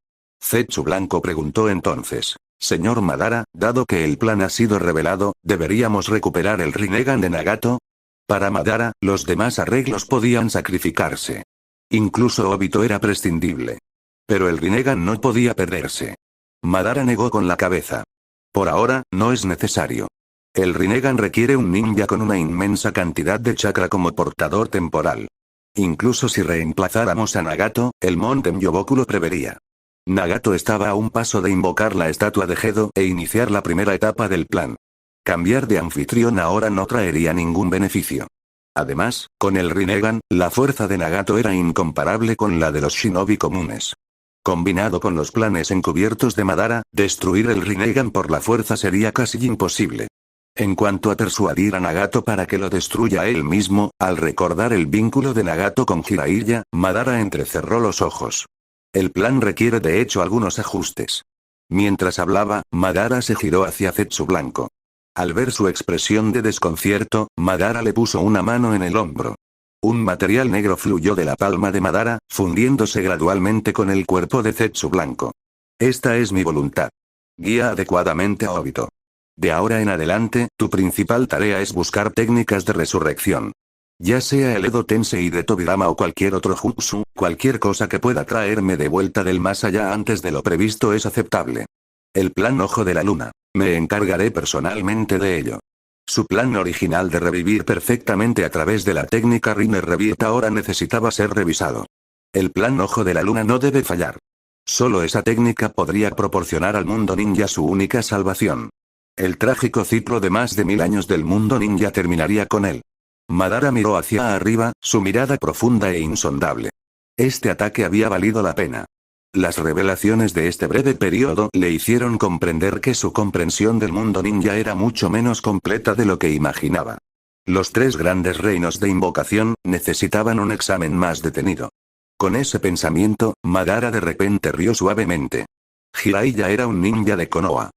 Zetsu Blanco preguntó entonces. Señor Madara, dado que el plan ha sido revelado, ¿deberíamos recuperar el Rinnegan de Nagato? Para Madara, los demás arreglos podían sacrificarse. Incluso Obito era prescindible. Pero el Rinnegan no podía perderse. Madara negó con la cabeza. Por ahora, no es necesario. El Rinnegan requiere un ninja con una inmensa cantidad de chakra como portador temporal. Incluso si reemplazáramos a Nagato, el Monte Myoboku lo prevería. Nagato estaba a un paso de invocar la estatua de Gedo e iniciar la primera etapa del plan. Cambiar de anfitrión ahora no traería ningún beneficio. Además, con el Rinnegan, la fuerza de Nagato era incomparable con la de los shinobi comunes. Combinado con los planes encubiertos de Madara, destruir el Rinnegan por la fuerza sería casi imposible. En cuanto a persuadir a Nagato para que lo destruya él mismo, al recordar el vínculo de Nagato con Jiraiya, Madara entrecerró los ojos. El plan requiere de hecho algunos ajustes. Mientras hablaba, Madara se giró hacia Zetsu Blanco. Al ver su expresión de desconcierto, Madara le puso una mano en el hombro. Un material negro fluyó de la palma de Madara, fundiéndose gradualmente con el cuerpo de Zetsu Blanco. Esta es mi voluntad. Guía adecuadamente a Obito. De ahora en adelante, tu principal tarea es buscar técnicas de resurrección. Ya sea el Edo Tensei de Tobirama o cualquier otro jutsu, cualquier cosa que pueda traerme de vuelta del más allá antes de lo previsto es aceptable. El plan Ojo de la Luna. Me encargaré personalmente de ello. Su plan original de revivir perfectamente a través de la técnica Rinne Rebirth ahora necesitaba ser revisado. El plan Ojo de la Luna no debe fallar. Solo esa técnica podría proporcionar al mundo ninja su única salvación. El trágico ciclo de más de 1000 años del mundo ninja terminaría con él. Madara miró hacia arriba, su mirada profunda e insondable. Este ataque había valido la pena. Las revelaciones de este breve periodo le hicieron comprender que su comprensión del mundo ninja era mucho menos completa de lo que imaginaba. Los 3 grandes reinos de invocación necesitaban un examen más detenido. Con ese pensamiento, Madara de repente rió suavemente. Jiraiya era un ninja de Konoha.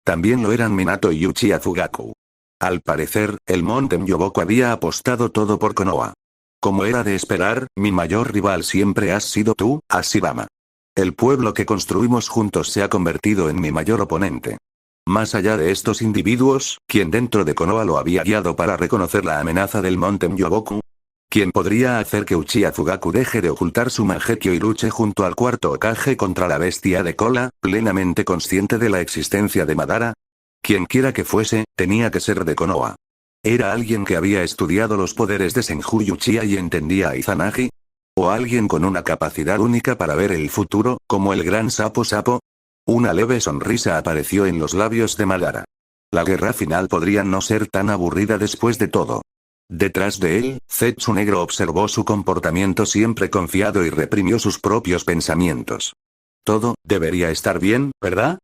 También lo eran Minato y Uchiha Fugaku. Al parecer, el Monte Myoboku había apostado todo por Konoha. Como era de esperar, mi mayor rival siempre has sido tú, Hashirama. El pueblo que construimos juntos se ha convertido en mi mayor oponente. Más allá de estos individuos, ¿quién dentro de Konoha lo había guiado para reconocer la amenaza del Monte Myoboku? ¿Quién podría hacer que Uchiha Fugaku deje de ocultar su Mangekyo y luche junto al cuarto Hokage contra la bestia de cola, plenamente consciente de la existencia de Madara? Quien quiera que fuese, tenía que ser de Konoha. ¿Era alguien que había estudiado los poderes de Senju y Uchiha y entendía a Izanagi? ¿O alguien con una capacidad única para ver el futuro, como el gran Sapo Sapo? Una leve sonrisa apareció en los labios de Madara. La guerra final podría no ser tan aburrida después de todo. Detrás de él, Zetsu Negro observó su comportamiento siempre confiado y reprimió sus propios pensamientos. Todo debería estar bien, ¿verdad?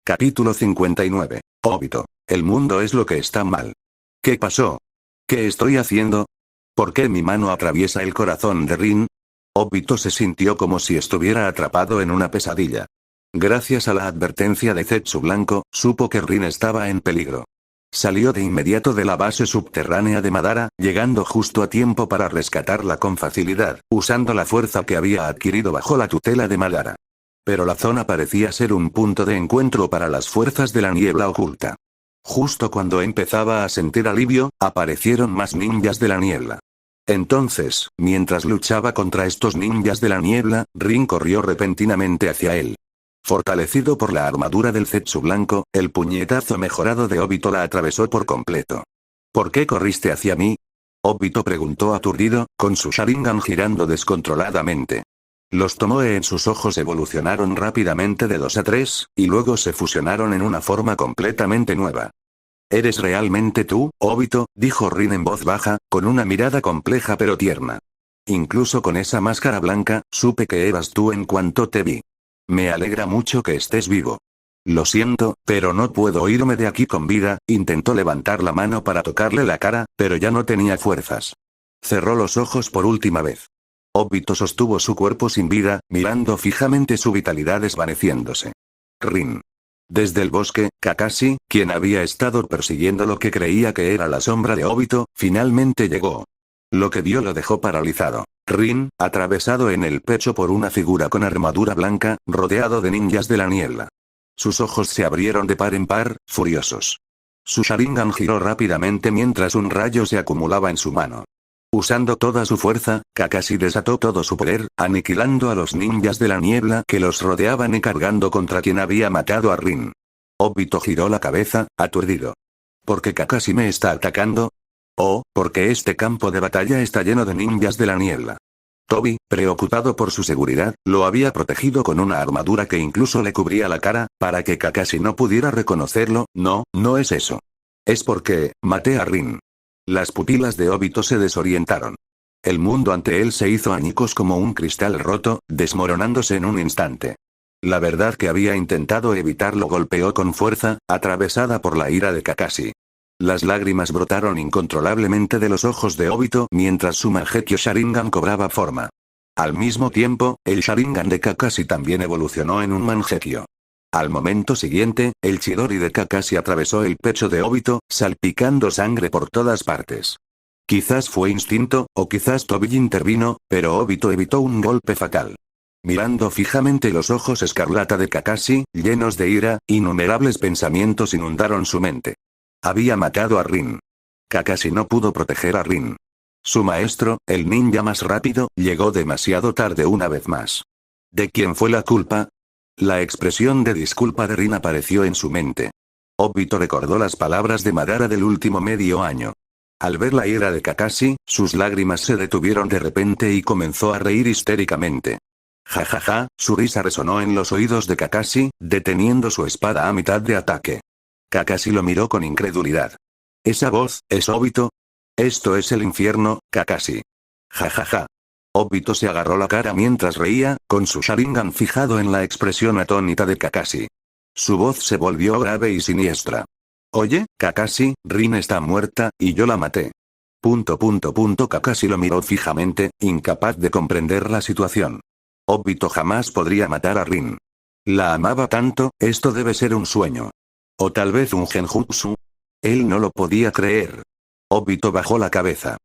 Capítulo 59. Obito. El mundo es lo que está mal. ¿Qué pasó? ¿Qué estoy haciendo? ¿Por qué mi mano atraviesa el corazón de Rin? Obito se sintió como si estuviera atrapado en una pesadilla. Gracias a la advertencia de Zetsu Blanco, supo que Rin estaba en peligro. Salió de inmediato de la base subterránea de Madara, llegando justo a tiempo para rescatarla con facilidad, usando la fuerza que había adquirido bajo la tutela de Madara. Pero la zona parecía ser un punto de encuentro para las fuerzas de la niebla oculta. Justo cuando empezaba a sentir alivio, aparecieron más ninjas de la niebla. Entonces, mientras luchaba contra estos ninjas de la niebla, Rin corrió repentinamente hacia él. Fortalecido por la armadura del Zetsu blanco, el puñetazo mejorado de Obito la atravesó por completo. ¿Por qué corriste hacia mí? Obito preguntó aturdido, con su Sharingan girando descontroladamente. Los Tomoe en sus ojos evolucionaron rápidamente de 2 a 3, y luego se fusionaron en una forma completamente nueva. ¿Eres realmente tú, Obito?, dijo Rin en voz baja, con una mirada compleja pero tierna. Incluso con esa máscara blanca, supe que eras tú en cuanto te vi. Me alegra mucho que estés vivo. Lo siento, pero no puedo irme de aquí con vida. Intentó levantar la mano para tocarle la cara, pero ya no tenía fuerzas. Cerró los ojos por última vez. Obito sostuvo su cuerpo sin vida, mirando fijamente su vitalidad desvaneciéndose. Rin. Desde el bosque, Kakashi, quien había estado persiguiendo lo que creía que era la sombra de Obito, finalmente llegó. Lo que vio lo dejó paralizado. Rin, atravesado en el pecho por una figura con armadura blanca, rodeado de ninjas de la niebla. Sus ojos se abrieron de par en par, furiosos. Su Sharingan giró rápidamente mientras un rayo se acumulaba en su mano. Usando toda su fuerza, Kakashi desató todo su poder, aniquilando a los ninjas de la niebla que los rodeaban y cargando contra quien había matado a Rin. Obito giró la cabeza, aturdido. ¿Por qué Kakashi me está atacando? Oh, porque este campo de batalla está lleno de ninjas de la niebla. Tobi, preocupado por su seguridad, lo había protegido con una armadura que incluso le cubría la cara, para que Kakashi no pudiera reconocerlo. No, no es eso. Es porque, maté a Rin. Las pupilas de Obito se desorientaron. El mundo ante él se hizo añicos como un cristal roto, desmoronándose en un instante. La verdad que había intentado evitarlo golpeó con fuerza, atravesada por la ira de Kakashi. Las lágrimas brotaron incontrolablemente de los ojos de Obito mientras su Mangekyo Sharingan cobraba forma. Al mismo tiempo, el Sharingan de Kakashi también evolucionó en un Mangekyo. Al momento siguiente, el Chidori de Kakashi atravesó el pecho de Obito, salpicando sangre por todas partes. Quizás fue instinto, o quizás Tobi intervino, pero Obito evitó un golpe fatal. Mirando fijamente los ojos escarlata de Kakashi, llenos de ira, innumerables pensamientos inundaron su mente. Había matado a Rin. Kakashi no pudo proteger a Rin. Su maestro, el ninja más rápido, llegó demasiado tarde una vez más. ¿De quién fue la culpa? La expresión de disculpa de Rin apareció en su mente. Obito recordó las palabras de Madara del último medio año. Al ver la ira de Kakashi, sus lágrimas se detuvieron de repente y comenzó a reír histéricamente. Ja ja ja, su risa resonó en los oídos de Kakashi, deteniendo su espada a mitad de ataque. Kakashi lo miró con incredulidad. ¿Esa voz, es Obito? Esto es el infierno, Kakashi. Ja ja ja. Obito se agarró la cara mientras reía, con su Sharingan fijado en la expresión atónita de Kakashi. Su voz se volvió grave y siniestra. Oye, Kakashi, Rin está muerta, y yo la maté. Kakashi lo miró fijamente, incapaz de comprender la situación. Obito jamás podría matar a Rin. La amaba tanto, esto debe ser un sueño. O tal vez un genjutsu. Él no lo podía creer. Obito bajó la cabeza.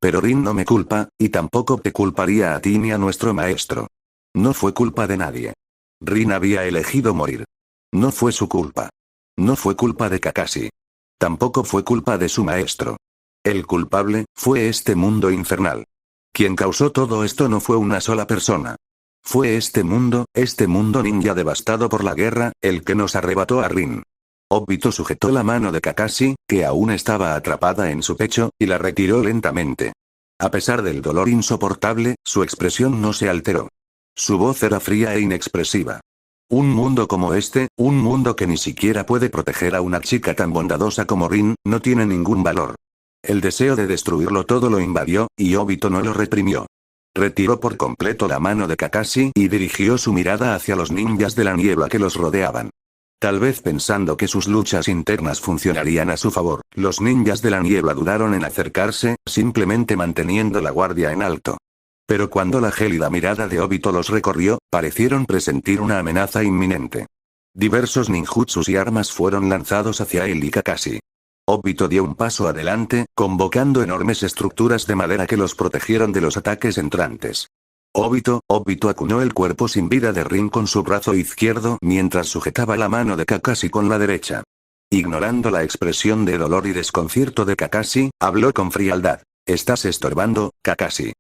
Pero Rin no me culpa, y tampoco te culparía a ti ni a nuestro maestro. No fue culpa de nadie. Rin había elegido morir. No fue su culpa. No fue culpa de Kakashi. Tampoco fue culpa de su maestro. El culpable, fue este mundo infernal. Quien causó todo esto no fue una sola persona. Fue este mundo ninja devastado por la guerra, el que nos arrebató a Rin. Obito sujetó la mano de Kakashi, que aún estaba atrapada en su pecho, y la retiró lentamente. A pesar del dolor insoportable, su expresión no se alteró. Su voz era fría e inexpresiva. Un mundo como este, un mundo que ni siquiera puede proteger a una chica tan bondadosa como Rin, no tiene ningún valor. El deseo de destruirlo todo lo invadió, y Obito no lo reprimió. Retiró por completo la mano de Kakashi y dirigió su mirada hacia los ninjas de la niebla que los rodeaban. Tal vez pensando que sus luchas internas funcionarían a su favor, los ninjas de la niebla dudaron en acercarse, simplemente manteniendo la guardia en alto. Pero cuando la gélida mirada de Obito los recorrió, parecieron presentir una amenaza inminente. Diversos ninjutsus y armas fueron lanzados hacia él y Kakashi. Obito dio un paso adelante, convocando enormes estructuras de madera que los protegieron de los ataques entrantes. Obito acuñó el cuerpo sin vida de Rin con su brazo izquierdo mientras sujetaba la mano de Kakashi con la derecha. Ignorando la expresión de dolor y desconcierto de Kakashi, habló con frialdad. Estás estorbando, Kakashi.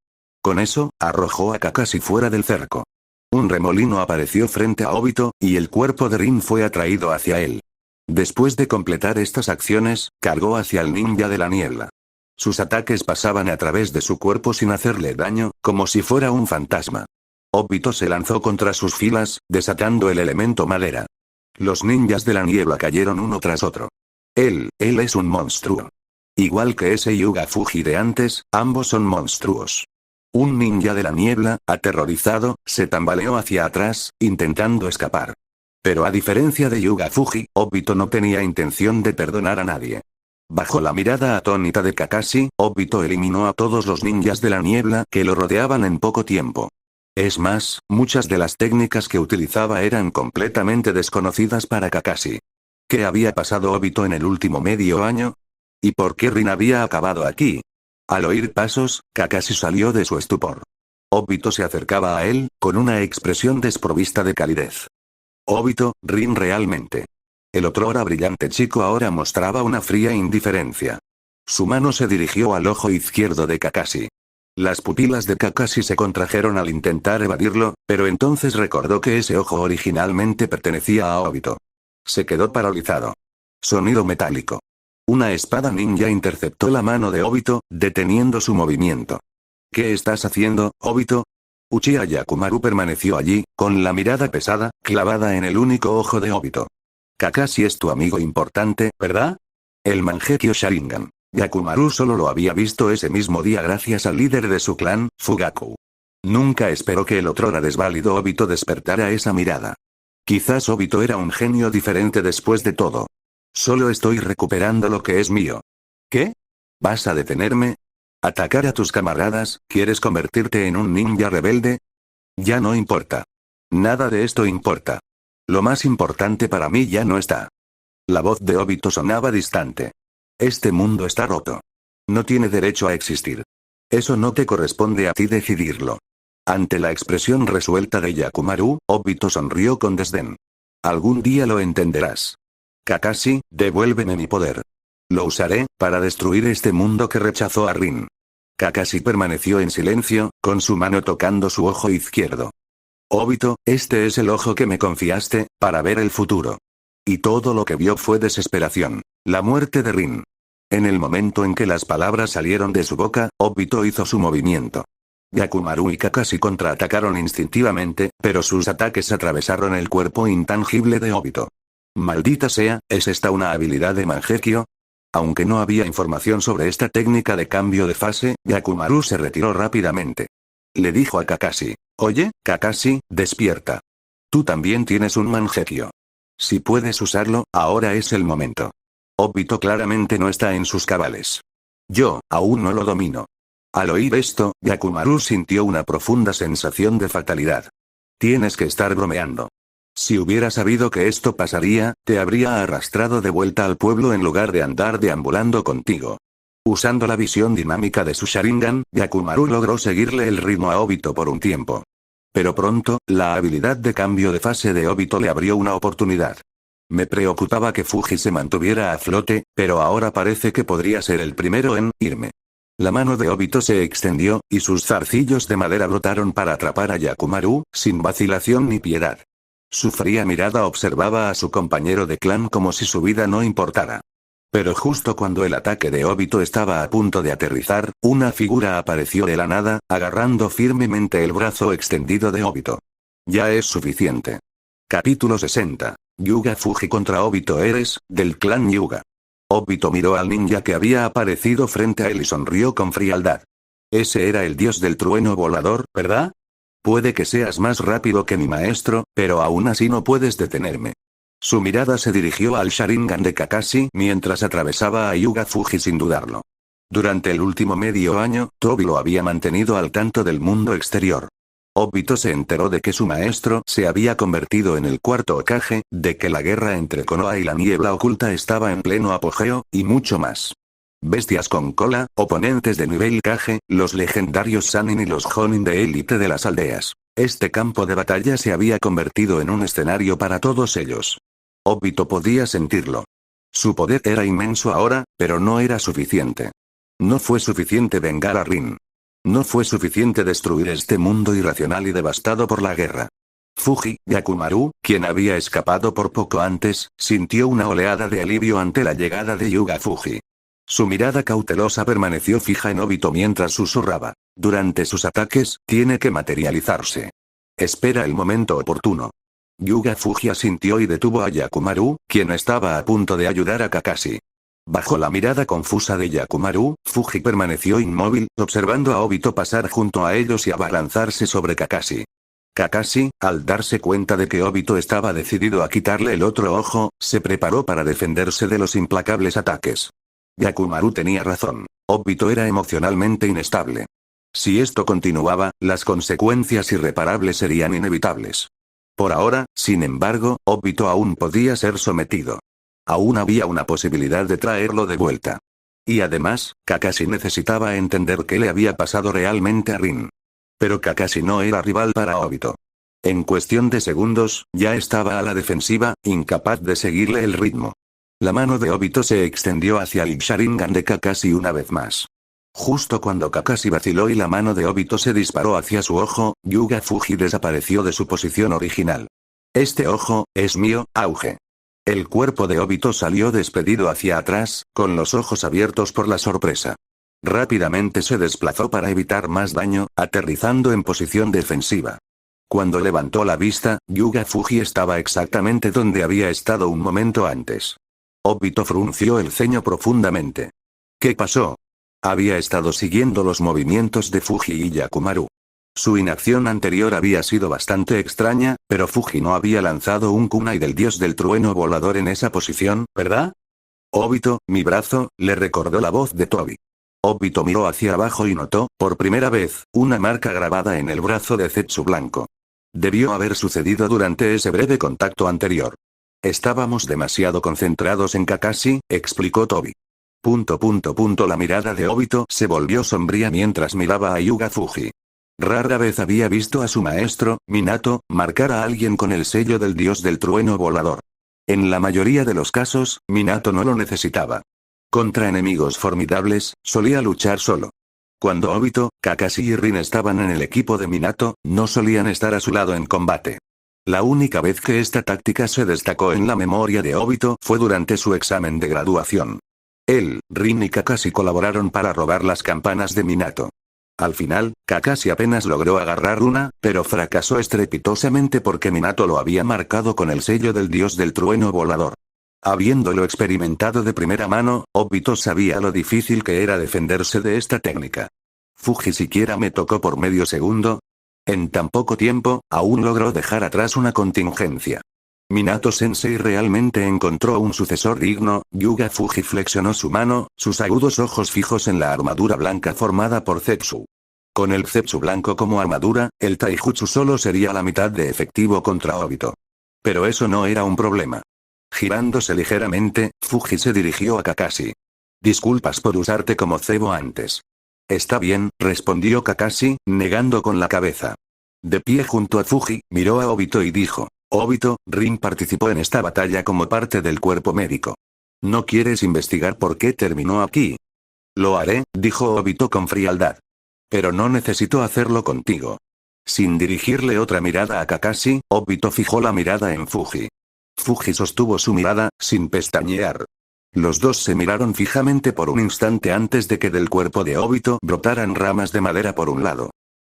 Con eso, arrojó a Kakashi fuera del cerco. Un remolino apareció frente a Obito, y el cuerpo de Rin fue atraído hacia él. Después de completar estas acciones, cargó hacia el ninja de la niebla. Sus ataques pasaban a través de su cuerpo sin hacerle daño, como si fuera un fantasma. Obito se lanzó contra sus filas, desatando el elemento madera. Los ninjas de la niebla cayeron uno tras otro. Él es un monstruo. Igual que ese Hyuga Fuji de antes, ambos son monstruos. Un ninja de la niebla, aterrorizado, se tambaleó hacia atrás, intentando escapar. Pero a diferencia de Hyuga Fuji, Obito no tenía intención de perdonar a nadie. Bajo la mirada atónita de Kakashi, Obito eliminó a todos los ninjas de la niebla que lo rodeaban en poco tiempo. Es más, muchas de las técnicas que utilizaba eran completamente desconocidas para Kakashi. ¿Qué había pasado Obito en el último medio año? ¿Y por qué Rin había acabado aquí? Al oír pasos, Kakashi salió de su estupor. Obito se acercaba a él, con una expresión desprovista de calidez. Obito, Rin realmente. El otrora brillante chico ahora mostraba una fría indiferencia. Su mano se dirigió al ojo izquierdo de Kakashi. Las pupilas de Kakashi se contrajeron al intentar evadirlo, pero entonces recordó que ese ojo originalmente pertenecía a Obito. Se quedó paralizado. Sonido metálico. Una espada ninja interceptó la mano de Obito, deteniendo su movimiento. ¿Qué estás haciendo, Obito? Uchiha Yakumaru permaneció allí, con la mirada pesada, clavada en el único ojo de Obito. Kakashi es tu amigo importante, ¿verdad? El Mangekyo Sharingan. Yakumaru solo lo había visto ese mismo día gracias al líder de su clan, Fugaku. Nunca esperó que el otrora desválido Obito despertara esa mirada. Quizás Obito era un genio diferente después de todo. Solo estoy recuperando lo que es mío. ¿Qué? ¿Vas a detenerme? ¿Atacar a tus camaradas? ¿Quieres convertirte en un ninja rebelde? Ya no importa. Nada de esto importa. Lo más importante para mí ya no está. La voz de Obito sonaba distante. Este mundo está roto. No tiene derecho a existir. Eso no te corresponde a ti decidirlo. Ante la expresión resuelta de Yakumaru, Obito sonrió con desdén. Algún día lo entenderás. Kakashi, devuélveme mi poder. Lo usaré, para destruir este mundo que rechazó a Rin. Kakashi permaneció en silencio, con su mano tocando su ojo izquierdo. Obito, este es el ojo que me confiaste, para ver el futuro. Y todo lo que vio fue desesperación. La muerte de Rin. En el momento en que las palabras salieron de su boca, Obito hizo su movimiento. Yakumaru y Kakashi contraatacaron instintivamente, pero sus ataques atravesaron el cuerpo intangible de Obito. Maldita sea, ¿es esta una habilidad de Mangekyo? Aunque no había información sobre esta técnica de cambio de fase, Yakumaru se retiró rápidamente. Le dijo a Kakashi, oye, Kakashi, despierta. Tú también tienes un Mangekyo. Si puedes usarlo, ahora es el momento. Obito claramente no está en sus cabales. Yo, aún no lo domino. Al oír esto, Yakumaru sintió una profunda sensación de fatalidad. Tienes que estar bromeando. Si hubiera sabido que esto pasaría, te habría arrastrado de vuelta al pueblo en lugar de andar deambulando contigo. Usando la visión dinámica de su Sharingan, Yakumaru logró seguirle el ritmo a Obito por un tiempo. Pero pronto, la habilidad de cambio de fase de Obito le abrió una oportunidad. Me preocupaba que Fuji se mantuviera a flote, pero ahora parece que podría ser el primero en irme. La mano de Obito se extendió, y sus zarcillos de madera brotaron para atrapar a Yakumaru, sin vacilación ni piedad. Su fría mirada observaba a su compañero de clan como si su vida no importara. Pero justo cuando el ataque de Obito estaba a punto de aterrizar, una figura apareció de la nada, agarrando firmemente el brazo extendido de Obito. Ya es suficiente. Capítulo 60. Hyuga Fuji contra Obito. Eres, del clan Hyuga. Obito miró al ninja que había aparecido frente a él y sonrió con frialdad. Ese era el dios del trueno volador, ¿verdad? Puede que seas más rápido que mi maestro, pero aún así no puedes detenerme. Su mirada se dirigió al Sharingan de Kakashi mientras atravesaba a Hyuga Fuji sin dudarlo. Durante el último medio año, Tobi lo había mantenido al tanto del mundo exterior. Obito se enteró de que su maestro se había convertido en el cuarto Hokage, de que la guerra entre Konoha y la niebla oculta estaba en pleno apogeo, y mucho más. Bestias con cola, oponentes de nivel Kage, los legendarios Sannin y los Jonin de élite de las aldeas. Este campo de batalla se había convertido en un escenario para todos ellos. Obito podía sentirlo. Su poder era inmenso ahora, pero no era suficiente. No fue suficiente vengar a Rin. No fue suficiente destruir este mundo irracional y devastado por la guerra. Fuji, Yakumaru, quien había escapado por poco antes, sintió una oleada de alivio ante la llegada de Yuga Fuji. Su mirada cautelosa permaneció fija en Obito mientras susurraba. Durante sus ataques, tiene que materializarse. Espera el momento oportuno. Yuga Fuji asintió y detuvo a Yakumaru, quien estaba a punto de ayudar a Kakashi. Bajo la mirada confusa de Yakumaru, Fuji permaneció inmóvil, observando a Obito pasar junto a ellos y abalanzarse sobre Kakashi. Kakashi, al darse cuenta de que Obito estaba decidido a quitarle el otro ojo, se preparó para defenderse de los implacables ataques. Yakumaru tenía razón. Obito era emocionalmente inestable. Si esto continuaba, las consecuencias irreparables serían inevitables. Por ahora, sin embargo, Obito aún podía ser sometido. Aún había una posibilidad de traerlo de vuelta. Y además, Kakashi necesitaba entender qué le había pasado realmente a Rin. Pero Kakashi no era rival para Obito. En cuestión de segundos, ya estaba a la defensiva, incapaz de seguirle el ritmo. La mano de Obito se extendió hacia el Sharingan de Kakashi una vez más. Justo cuando Kakashi vaciló y la mano de Obito se disparó hacia su ojo, Yuga Fuji desapareció de su posición original. Este ojo, es mío, auge. El cuerpo de Obito salió despedido hacia atrás, con los ojos abiertos por la sorpresa. Rápidamente se desplazó para evitar más daño, aterrizando en posición defensiva. Cuando levantó la vista, Yuga Fuji estaba exactamente donde había estado un momento antes. Obito frunció el ceño profundamente. ¿Qué pasó? Había estado siguiendo los movimientos de Fuji y Yakumaru. Su inacción anterior había sido bastante extraña, pero Fuji no había lanzado un kunai del dios del trueno volador en esa posición, ¿verdad? Obito, mi brazo, le recordó la voz de Tobi. Obito miró hacia abajo y notó, por primera vez, una marca grabada en el brazo de Zetsu blanco. Debió haber sucedido durante ese breve contacto anterior. Estábamos demasiado concentrados en Kakashi, explicó Tobi. La mirada de Obito se volvió sombría mientras miraba a Yuga Fuji. Rara vez había visto a su maestro, Minato, marcar a alguien con el sello del dios del trueno volador. En la mayoría de los casos, Minato no lo necesitaba. Contra enemigos formidables, solía luchar solo. Cuando Obito, Kakashi y Rin estaban en el equipo de Minato, no solían estar a su lado en combate. La única vez que esta táctica se destacó en la memoria de Obito fue durante su examen de graduación. Él, Rin y Kakashi colaboraron para robar las campanas de Minato. Al final, Kakashi apenas logró agarrar una, pero fracasó estrepitosamente porque Minato lo había marcado con el sello del dios del trueno volador. Habiéndolo experimentado de primera mano, Obito sabía lo difícil que era defenderse de esta técnica. Fuji siquiera me tocó por medio segundo. En tan poco tiempo, aún logró dejar atrás una contingencia. Minato-sensei realmente encontró un sucesor digno. Yuga Fuji flexionó su mano, sus agudos ojos fijos en la armadura blanca formada por Zetsu. Con el Zetsu blanco como armadura, el Taijutsu solo sería la mitad de efectivo contra Obito. Pero eso no era un problema. Girándose ligeramente, Fuji se dirigió a Kakashi. Disculpas por usarte como cebo antes. Está bien, respondió Kakashi, negando con la cabeza. De pie junto a Fuji, miró a Obito y dijo: Obito, Rin participó en esta batalla como parte del cuerpo médico. ¿No quieres investigar por qué terminó aquí? Lo haré, dijo Obito con frialdad. Pero no necesito hacerlo contigo. Sin dirigirle otra mirada a Kakashi, Obito fijó la mirada en Fuji. Fuji sostuvo su mirada, sin pestañear. Los dos se miraron fijamente por un instante antes de que del cuerpo de Obito brotaran ramas de madera por un lado.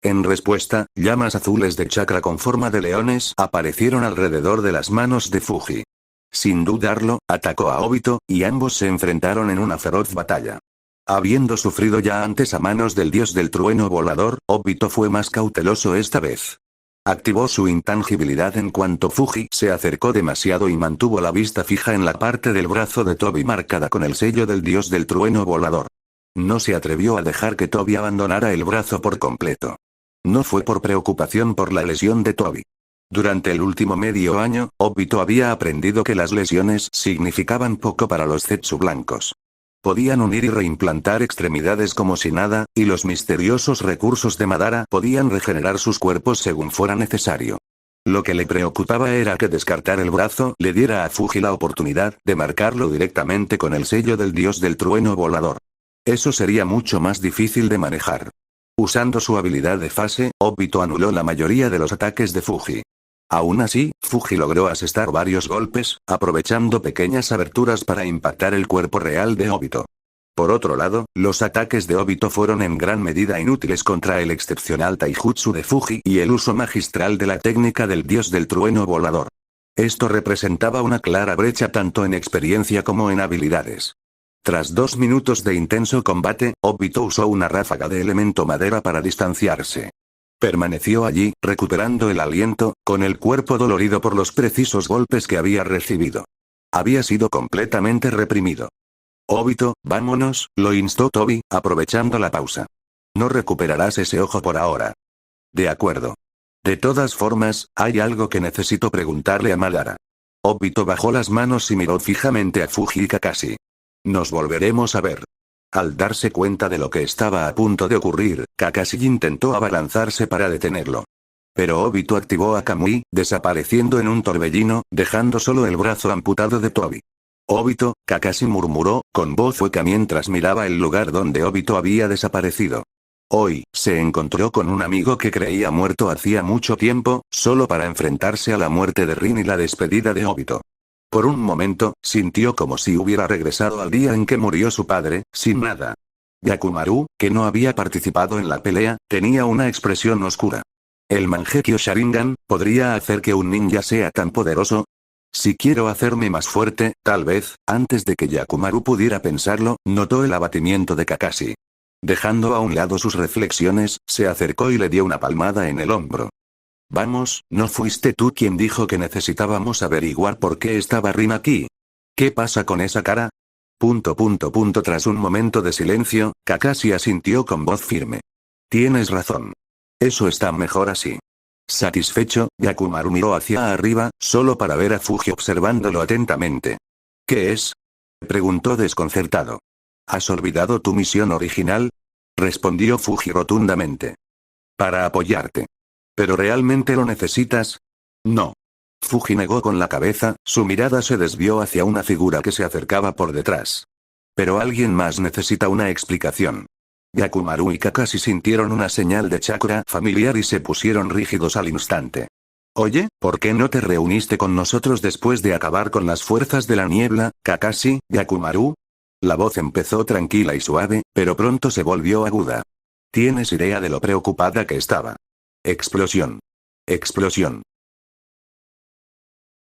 En respuesta, llamas azules de chakra con forma de leones aparecieron alrededor de las manos de Fuji. Sin dudarlo, atacó a Obito, y ambos se enfrentaron en una feroz batalla. Habiendo sufrido ya antes a manos del dios del trueno volador, Obito fue más cauteloso esta vez. Activó su intangibilidad en cuanto Fuji se acercó demasiado y mantuvo la vista fija en la parte del brazo de Tobi marcada con el sello del dios del trueno volador. No se atrevió a dejar que Tobi abandonara el brazo por completo. No fue por preocupación por la lesión de Tobi. Durante el último medio año, Obito había aprendido que las lesiones significaban poco para los Zetsu blancos. Podían unir y reimplantar extremidades como si nada, y los misteriosos recursos de Madara podían regenerar sus cuerpos según fuera necesario. Lo que le preocupaba era que descartar el brazo le diera a Fuji la oportunidad de marcarlo directamente con el sello del dios del trueno volador. Eso sería mucho más difícil de manejar. Usando su habilidad de fase, Obito anuló la mayoría de los ataques de Fuji. Aún así, Fuji logró asestar varios golpes, aprovechando pequeñas aberturas para impactar el cuerpo real de Obito. Por otro lado, los ataques de Obito fueron en gran medida inútiles contra el excepcional taijutsu de Fuji y el uso magistral de la técnica del dios del trueno volador. Esto representaba una clara brecha tanto en experiencia como en habilidades. Tras 2 minutos de intenso combate, Obito usó una ráfaga de elemento madera para distanciarse. Permaneció allí, recuperando el aliento, con el cuerpo dolorido por los precisos golpes que había recibido. Había sido completamente reprimido. Obito, vámonos, lo instó Tobi, aprovechando la pausa. No recuperarás ese ojo por ahora. De acuerdo. De todas formas, hay algo que necesito preguntarle a Madara. Obito bajó las manos y miró fijamente a Fuji y Kakashi. Nos volveremos a ver. Al darse cuenta de lo que estaba a punto de ocurrir, Kakashi intentó abalanzarse para detenerlo. Pero Obito activó a Kamui, desapareciendo en un torbellino, dejando solo el brazo amputado de Tobi. Obito, Kakashi murmuró, con voz hueca mientras miraba el lugar donde Obito había desaparecido. Hoy, se encontró con un amigo que creía muerto hacía mucho tiempo, solo para enfrentarse a la muerte de Rin y la despedida de Obito. Por un momento, sintió como si hubiera regresado al día en que murió su padre, sin nada. Yakumaru, que no había participado en la pelea, tenía una expresión oscura. ¿El Mangekyo Sharingan podría hacer que un ninja sea tan poderoso? Si quiero hacerme más fuerte, tal vez, antes de que Yakumaru pudiera pensarlo, notó el abatimiento de Kakashi. Dejando a un lado sus reflexiones, se acercó y le dio una palmada en el hombro. Vamos, ¿no fuiste tú quien dijo que necesitábamos averiguar por qué estaba Rin aquí? ¿Qué pasa con esa cara? Tras un momento de silencio, Kakashi asintió con voz firme. Tienes razón. Eso está mejor así. Satisfecho, Yakumaru miró hacia arriba, solo para ver a Fuji observándolo atentamente. ¿Qué es? Preguntó desconcertado. ¿Has olvidado tu misión original? Respondió Fuji rotundamente. Para apoyarte. ¿Pero realmente lo necesitas? No. Fuji negó con la cabeza, su mirada se desvió hacia una figura que se acercaba por detrás. Pero alguien más necesita una explicación. Yakumaru y Kakashi sintieron una señal de chakra familiar y se pusieron rígidos al instante. Oye, ¿por qué no te reuniste con nosotros después de acabar con las fuerzas de la niebla, Kakashi, Yakumaru? La voz empezó tranquila y suave, pero pronto se volvió aguda. ¿Tienes idea de lo preocupada que estaba? Explosión. Explosión.